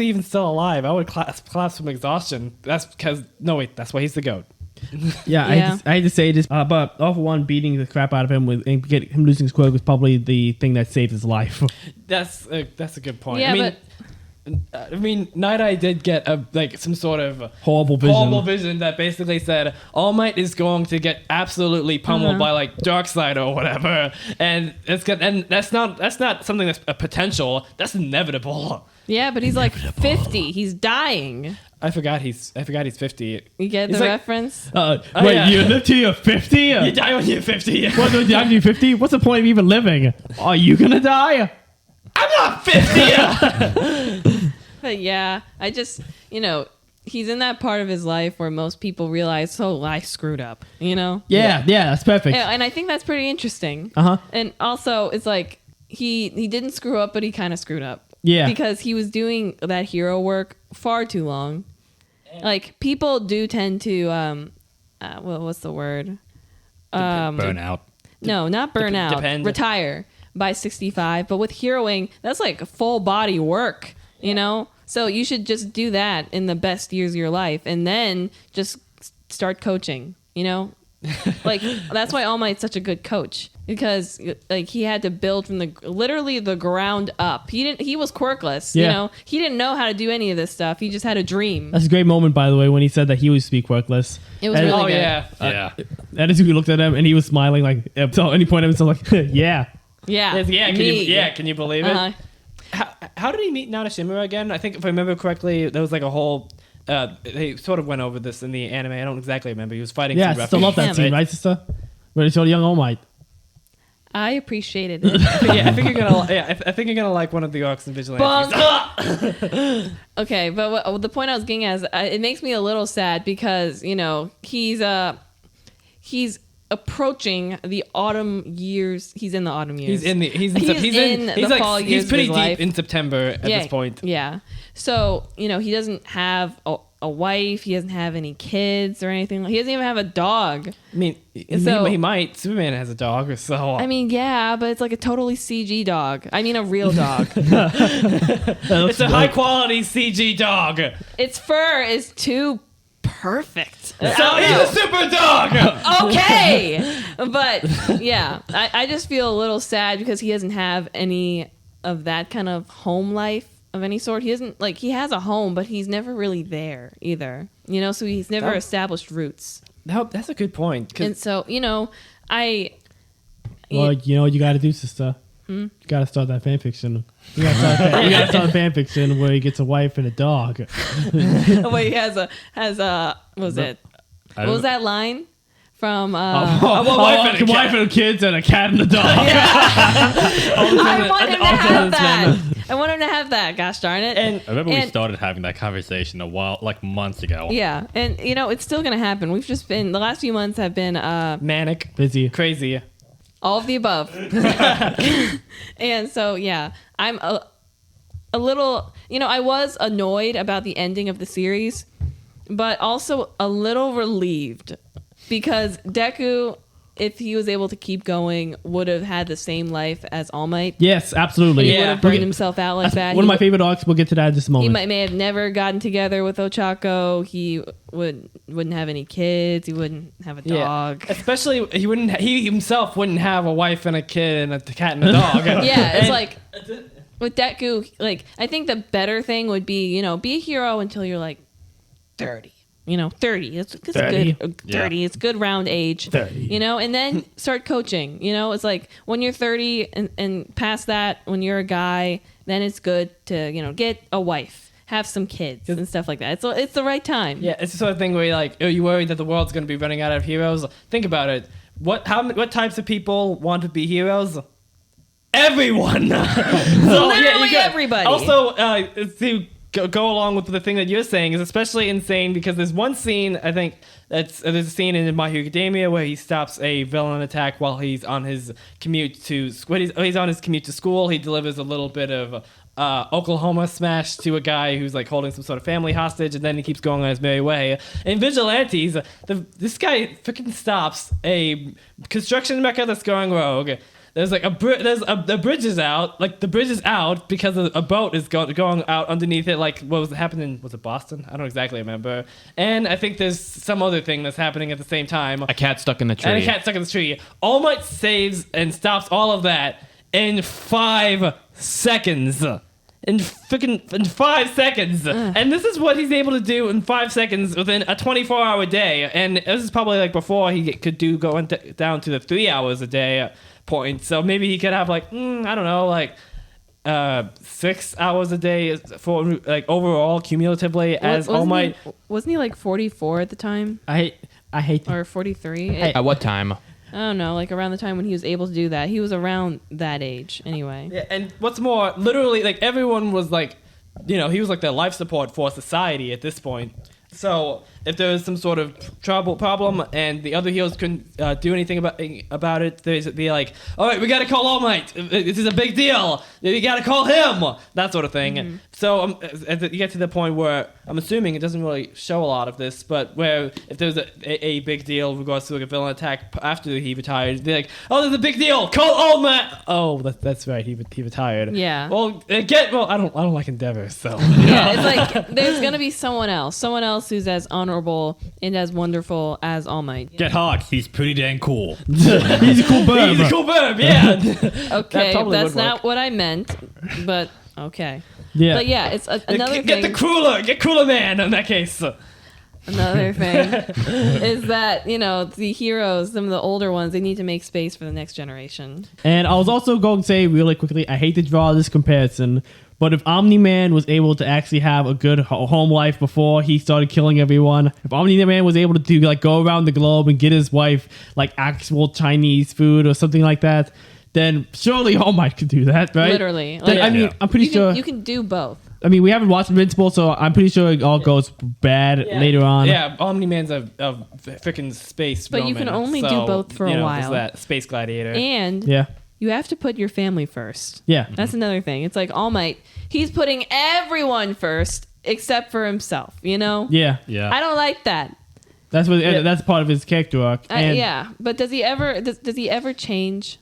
even still alive? I would collapse from exhaustion. That's because that's why he's the GOAT. Yeah. I hate to say this, but All For One beating the crap out of him and get him losing his quirk was probably the thing that saved his life. That's a good point. Yeah, I mean, but I mean, Night Eye did get some sort of Horrible vision. that basically said All Might is going to get absolutely pummeled by like Darkseid or whatever, and that's not something that's a potential. That's inevitable. Yeah, but he's like 50. He's dying. I forgot he's 50. You get the reference? Wait, yeah. you live till you're 50? You die when you're 50. What, do you die when you're 50? What's the point of even living? Are you gonna die? I'm not 50. But yeah, I just, he's in that part of his life where most people realize, I screwed up, Yeah, that's perfect. And I think that's pretty interesting. Uh-huh. And also, it's like, he didn't screw up, but he kind of screwed up. Yeah. Because he was doing that hero work far too long. Like, people do tend to, what's the word? Burn out. No, not burn out. Depend. Retire by 65. But with heroing, that's like full body work, So you should just do that in the best years of your life and then just start coaching, Like, that's why All Might's such a good coach, because like he had to build from literally the ground up. He was quirkless, He didn't know how to do any of this stuff. He just had a dream. That's a great moment, by the way, when he said that he would speak quirkless. It was really good. Yeah. And as we looked at him, and he was smiling, like, so any point of himself, like, yeah. Yeah. Can you believe it? How did he meet Nanashimura again? I think if I remember correctly, there was like a whole. They sort of went over this in the anime. I don't exactly remember. He was fighting. Yeah, I still love that scene, right, sister? When he saw young All Might. I appreciated it. I think you're gonna. I think you're gonna like one of the arcs in Vigilantes. Okay, but the point I was getting at is it makes me a little sad because he's approaching the autumn years. He's in the autumn years. He's in the fall years. He's pretty deep in September at this point. Yeah. So he doesn't have a wife. He doesn't have any kids or anything. He doesn't even have a dog. I mean, he might. Superman has a dog, so. I mean, yeah, but it's like a totally CG dog. I mean, a real dog. It's a high quality CG dog. Its fur is too perfect. So he's a super dog. Okay, but yeah, I just feel a little sad because he doesn't have any of that kind of home life of any sort. He doesn't he has a home, but he's never really there either. So he's never established roots. That's a good point. And so I. Well, you know what you got to do, sister. You got to start that fan fiction. You got to start a fan fiction where he gets a wife and a dog. Wait, he has what was it? What was that line from? Wife and kids and a cat and a dog. I want him to have that. I want him to have that. Gosh darn it! And I remember we started having that conversation a while, like months ago. Yeah, and it's still gonna happen. We've just been the last few months have been manic, busy, crazy. All of the above. And so, yeah, I'm a little, I was annoyed about the ending of the series, but also a little relieved because Deku, if he was able to keep going, would have had the same life as All Might. Yes, absolutely. He would have burned himself out like that. One of my favorite arcs. We'll get to that in just a moment. He may have never gotten together with Ochako. He wouldn't have any kids. He wouldn't have a dog. Yeah. Especially, he himself wouldn't have a wife and a kid and a cat and a dog. Yeah, it's like with Deku, I think the better thing would be, be a hero until you're like 30. 30. It's 30. Good. 30. Yeah. It's good round age. 30. And then start coaching. It's like when you're 30 and past that, when you're a guy, then it's good to, get a wife, have some kids and stuff like that. It's the right time. Yeah, it's the sort of thing where you're like, you worried that the world's going to be running out of heroes. Think about it. What types of people want to be heroes? Everyone. So, literally everybody. Also, to go along with the thing that you're saying is especially insane because there's one scene, I think, there's a scene in My Hero Academia where he stops a villain attack while he's on his commute to school. He delivers a little bit of Oklahoma smash to a guy who's holding some sort of family hostage, and then he keeps going on his merry way. In Vigilantes, this guy freaking stops a construction mecha that's going rogue. There's a bridge is out. The bridge is out because a boat is going out underneath it. What was happening? Was it Boston? I don't exactly remember. And I think there's some other thing that's happening at the same time. A cat stuck in the tree. All Might saves and stops all of that in 5 seconds. in 5 seconds. And this is what he's able to do in 5 seconds within a 24-hour day. And this is probably like before he could go down to the 3 hours a day point. So maybe he could have like, I don't know, like 6 hours a day for like overall cumulatively as All Might. Wasn't he like 44 at the time? I hate Or 43? At what time? I don't know, like around the time when he was able to do that. He was around that age anyway. Yeah, and what's more, literally, like everyone was like, he was like the life support for society at this point. So if there was some sort of problem and the other heroes couldn't do anything about it, they'd be like, all right, we got to call All Might. This is a big deal. You got to call him. That sort of thing. Mm-hmm. So you get to the point where I'm assuming it doesn't really show a lot of this, but where if there's a big deal in regards to like a villain attack after he retired, they're like, oh, there's a big deal. Call All Might. Oh, that's right. He retired. Yeah. Well, I don't like Endeavor, so. Yeah, it's like there's going to be someone else who's as honorable and as wonderful as All Might. Get Hawks. He's pretty dang cool. He's a cool bird. He's a cool bird, yeah. Okay, that's not what I meant, but okay. Yeah. But yeah, it's another thing. Get cooler man in that case. Another thing is that, the heroes, some of the older ones, they need to make space for the next generation. And I was also going to say really quickly, I hate to draw this comparison, but if Omni-Man was able to actually have a good home life before he started killing everyone, if Omni-Man was able to like go around the globe and get his wife like actual Chinese food or something like that, then surely All Might could do that, right? Literally. I'm pretty sure you can do both. I mean, we haven't watched Invincible, so I'm pretty sure it all goes bad later on. Yeah, Omni-Man's a freaking space But Roman, you can only do so, both for a while. There's that space gladiator. And you have to put your family first. Yeah. That's another thing. It's like All Might, he's putting everyone first except for himself, Yeah. Yeah. I don't like that. That's what. That's part of his character arc. Yeah, but does he ever change?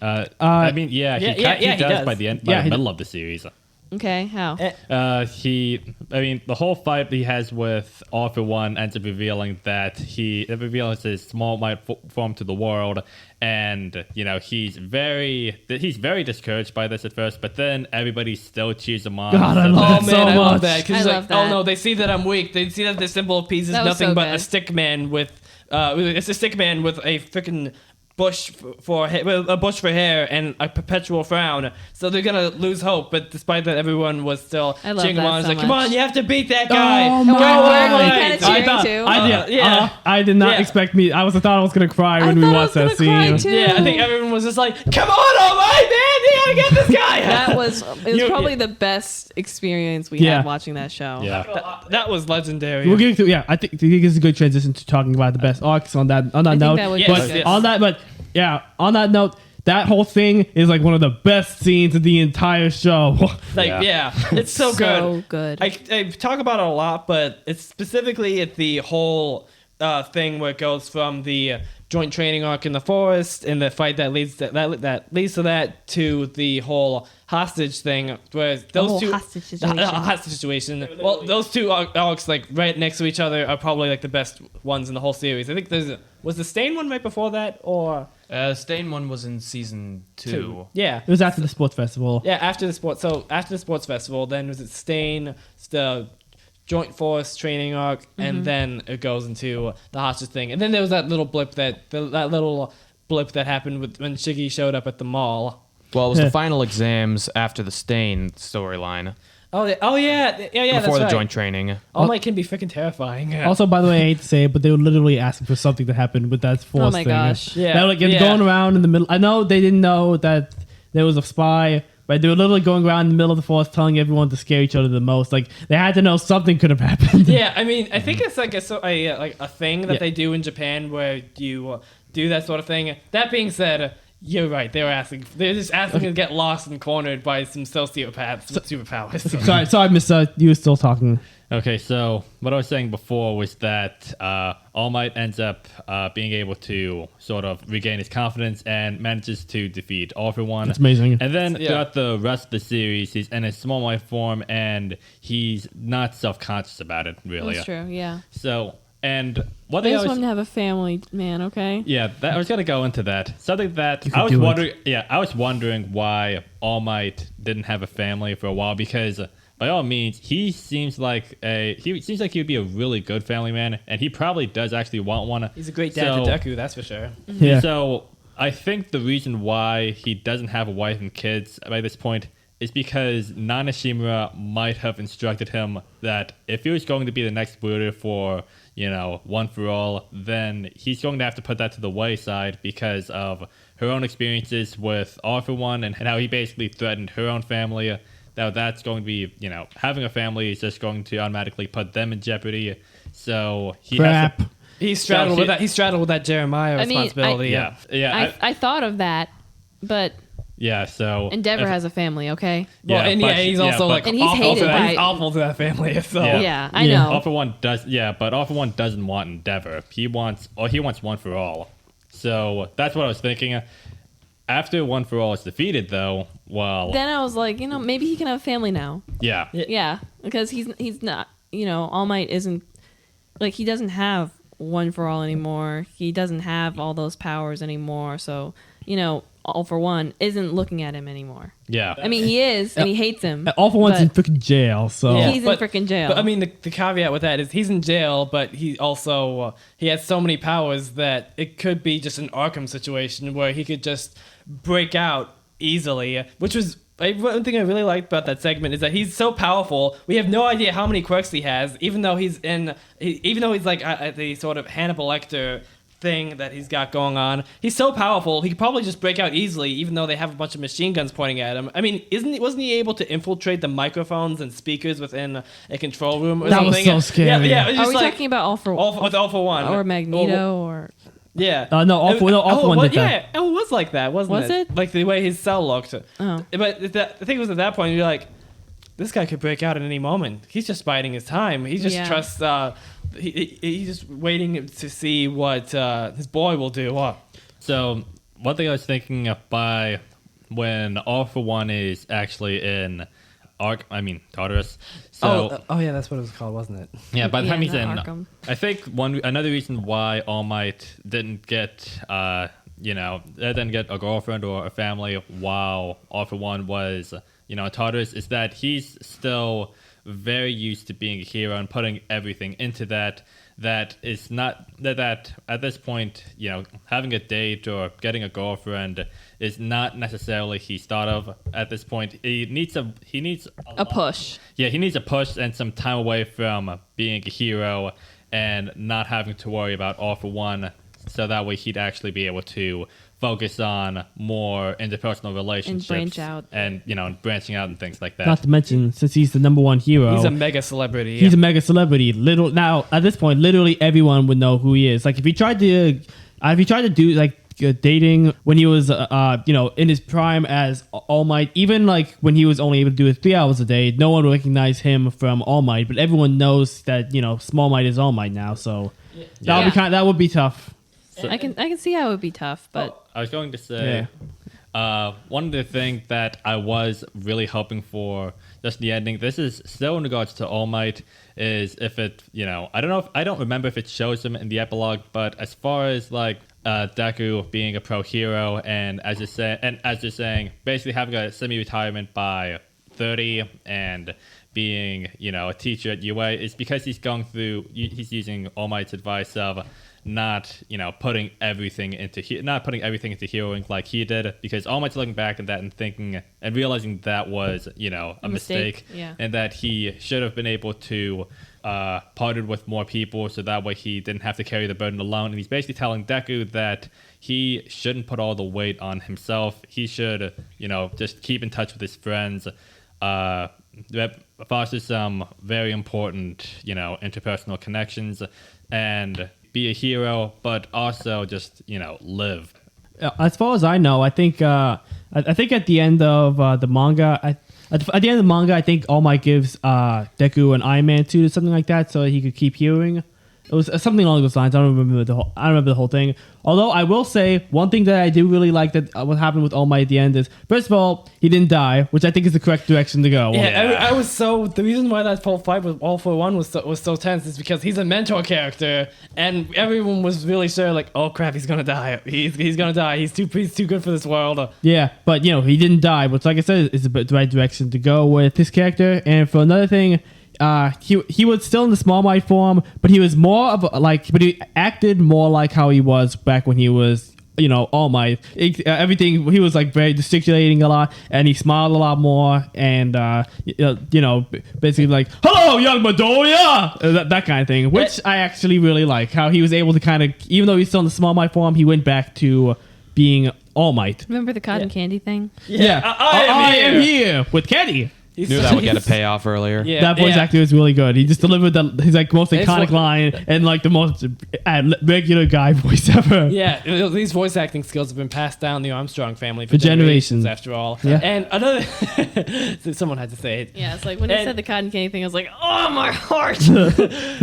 I mean, he does by the middle of the series. Okay, how? The whole fight he has with All for One ends up revealing that it reveals his small might form to the world, and he's very discouraged by this at first, but then everybody still cheers him on. God, I love that so much. I love that because I love that. oh no, they see that I'm weak. They see that the symbol piece is nothing but a stick man with it's a stick man with a freaking bush for hair and a perpetual frown, so they're gonna lose hope. But despite that, everyone was still cheering him on. It's like, come on, you have to beat that guy. Oh my God! I did not expect me. I thought I was gonna cry when we watched that scene. Yeah, I think everyone was just like, come on, All Might, man, you gotta get this guy. It was probably the best experience we had watching that show. Yeah, that was legendary. We're getting through. Yeah, I think this is a good transition to talking about the best arcs on that note. On that note, that whole thing is like one of the best scenes of the entire show. It's so good. good. I talk about it a lot, but it's specifically at the whole thing where it goes from the joint training arc in the forest and the fight that leads to that to the whole hostage thing, where those two hostage situation. hostage situation. Well, those two arcs like right next to each other are probably like the best ones in the whole series. I think was the Stain one right before that, or Stain one was in season 2. Yeah, It was after the sports festival. Yeah, after the sports festival, then was it Stain, the joint force training arc, and then it goes into the hostage thing, and then there was that little blip that happened when Shiggy showed up at the mall. Well, it was the final exams after the Stain storyline. Oh yeah. Before the joint training. All Might can be freaking terrifying. Also, by the way, I hate to say it, but they were literally asking for something to happen with that force thing. Oh my gosh. Yeah. They were like going around in the middle. I know they didn't know that there was a spy, but they were literally going around in the middle of the forest telling everyone to scare each other the most. Like, they had to know something could have happened. Yeah, I mean, I think it's like a thing that they do in Japan where you do that sort of thing. That being said, you're right. They're just asking to get lost and cornered by some sociopaths with superpowers. Sorry, Mister. You were still talking. Okay, so what I was saying before was that All Might ends up being able to sort of regain his confidence and manages to defeat All for One. That's amazing. And then throughout the rest of the series, he's in his small might form and he's not self-conscious about it, really. That's true, yeah. So And what I they just always want him to have a family, man. Okay. Yeah, I was gonna go into that. Something that You I could was do it. wondering. Yeah, I was wondering why All Might didn't have a family for a while because, by all means, he seems like he would be a really good family man, and he probably does actually want one. He's a great dad to Deku, that's for sure. Yeah. So I think the reason why he doesn't have a wife and kids by this point is because Nana Shimura might have instructed him that if he was going to be the next ruler for, One for All, then he's going to have to put that to the wayside because of her own experiences with All for One and how he basically threatened her own family. That's going to be, having a family is just going to automatically put them in jeopardy. So he has to, He straddled with that Jeremiah responsibility. I thought of that, but so Endeavor has a family, okay? He's also and he's hated by he's awful to that family. So yeah, I know. All for One does, but All for One doesn't want Endeavor. He wants One for All. So that's what I was thinking. After One for All is defeated, though, then I was like, maybe he can have a family now. Yeah, because he's not, All Might isn't like he doesn't have One for All anymore. He doesn't have all those powers anymore. So All for One isn't looking at him anymore. Yeah. I mean, he is, and he hates him. All for One's in freaking jail, so he's in freaking jail. But I mean, the caveat with that is he's in jail, but he also he has so many powers that it could be just an Arkham situation where he could just break out easily, which was. One thing I really liked about that segment is that he's so powerful. We have no idea how many quirks he has, even though he's like at the sort of Hannibal Lecter thing that he's got going on. He's so powerful, he could probably just break out easily, even though they have a bunch of machine guns pointing at him. I mean, wasn't he able to infiltrate the microphones and speakers within a control room or something? That was so scary. Yeah. It was Are just we talking about All for One or Magneto or? Yeah. no, All for One did that. Yeah, it was like that, wasn't it? Was it? Like the way his cell looked. Oh. But the thing was, at that point, you're like, this guy could break out at any moment. He's just biding his time. He just trusts. He's just waiting to see what his boy will do. So one thing I was thinking of by when All for One is actually in Tartarus. So yeah, that's what it was called, wasn't it? yeah, by the time he's in, Arkham. I think another reason why All Might didn't get didn't get a girlfriend or a family while All for One was Tartarus is that he's still very used to being a hero and putting everything into that is not that at this point having a date or getting a girlfriend is not necessarily he's thought of at this point. He needs A push. he needs a push and some time away from being a hero and not having to worry about All for One, so that way he'd actually be able to focus on more interpersonal relationships and branch out, and branching out and things like that. Not to mention, since he's the number one hero, He's a mega celebrity. He's a mega celebrity. Now at this point, literally everyone would know who he is. Like if he tried to do like dating when he was in his prime as All Might, even like when he was only able to do it 3 hours a day, no one would recognize him from All Might. But everyone knows that Small Might is All Might now. So that would be tough. So, I can see how it would be tough, but I was going to say one of the things that I was really hoping for just the ending. This is still in regards to All Might. Is if it I don't remember if it shows him in the epilogue, but as far as like Deku being a pro hero and as you're saying, basically having a semi-retirement by 30 and being a teacher at UA is because he's using All Might's advice of not putting everything into heroing like he did, because All Might's looking back at that and thinking and realizing that was a mistake. And that he should have been able to partner with more people so that way he didn't have to carry the burden alone. And he's basically telling Deku that he shouldn't put all the weight on himself. He should just keep in touch with his friends, foster some very important interpersonal connections, and be a hero, but also just live. As far as I know, I think at the end of the manga, at the end of the manga, I think All Might gives Deku an Iron Man suit or something like that, so he could keep healing. It was something along those lines. I don't remember the whole thing. Although I will say one thing that I do really like that what happened with All Might at the end is, first of all, he didn't die, which I think is the correct direction to go. Yeah, I was so the reason why that whole fight with All for One was so tense is because he's a mentor character, and everyone was really sure like, oh crap, he's gonna die. He's gonna die. He's too good for this world. Yeah, but he didn't die, which like I said is the right direction to go with his character. And for another thing. He was still in the Small Might form, but he was more of but he acted more like how he was back when he was, All Might. Everything, he was like very gesticulating a lot, and he smiled a lot more, and basically like, hello, young Midoriya, that kind of thing, which I actually really like. How he was able to kind of, even though he's still in the Small Might form, he went back to being All Might. Remember the cotton candy thing? Yeah. I am here with Kenny. Knew that would get a payoff earlier. Yeah, that voice actor was really good. He just delivered his like most iconic line and like the most regular guy voice ever. Yeah, these voice acting skills have been passed down the Armstrong family for generations. After all. Yeah. And another, someone had to say it. Yeah, it's like when he said the cotton candy thing, I was like, oh my heart.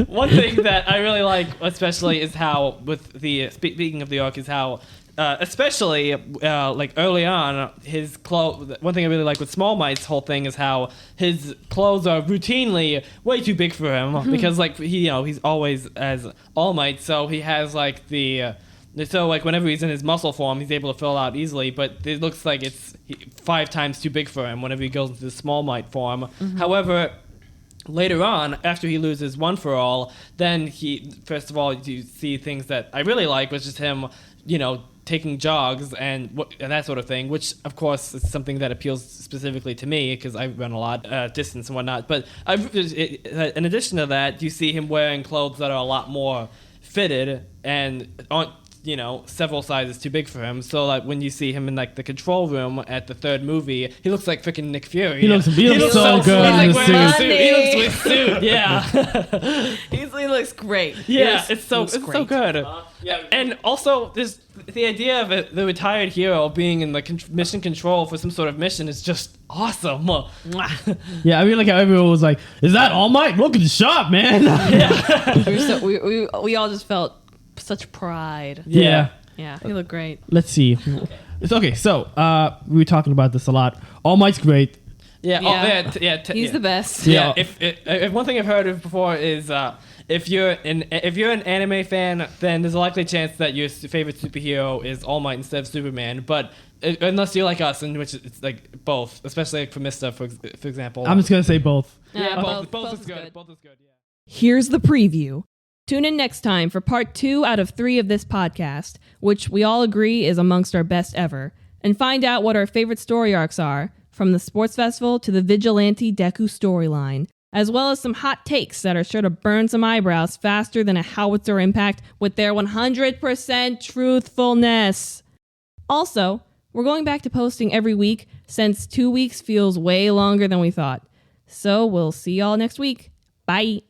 One thing that I really like, especially, is how with the speaking of the arc, is how. Especially like early on, his clothes. One thing I really like with Small Might's whole thing is how his clothes are routinely way too big for him because like he's always as All Might, so he has like so like whenever he's in his muscle form, he's able to fill out easily, but it looks like it's 5 times too big for him whenever he goes into the Small Might form. However. Later on, after he loses One for All, then first of all, you see things that I really like, which is him, taking jogs and that sort of thing, which of course is something that appeals specifically to me because I run a lot distance and whatnot. But in addition to that, you see him wearing clothes that are a lot more fitted and aren't several sizes too big for him. So like when you see him in like the control room at the third movie, he looks like freaking Nick Fury. He looks so good in the suit. He looks with suit. Yeah, he looks great. Yeah, it's so good. And also there's the idea of the retired hero being in the mission control for some sort of mission is just awesome. Yeah, I mean like how everyone was like, "Is that All Might? Look at the shot, man!" Yeah, we all just felt such pride. Yeah, he looked great. Let's see. It's okay. So we were talking about this a lot. All Might's great. He's the best. Yeah. If one thing I've heard of before is if you're an anime fan, then there's a likely chance that your favorite superhero is All Might instead of Superman. But unless you're like us, in which it's like both, especially like for Mista, for example. I'm just gonna say both. Yeah, both is good. Both is good. Yeah. Here's the preview. Tune in next time for part 2 out of 3 of this podcast, which we all agree is amongst our best ever, and find out what our favorite story arcs are, from the sports festival to the Vigilante Deku storyline, as well as some hot takes that are sure to burn some eyebrows faster than a howitzer impact with their 100% truthfulness. Also, we're going back to posting every week since 2 weeks feels way longer than we thought. So we'll see y'all next week. Bye.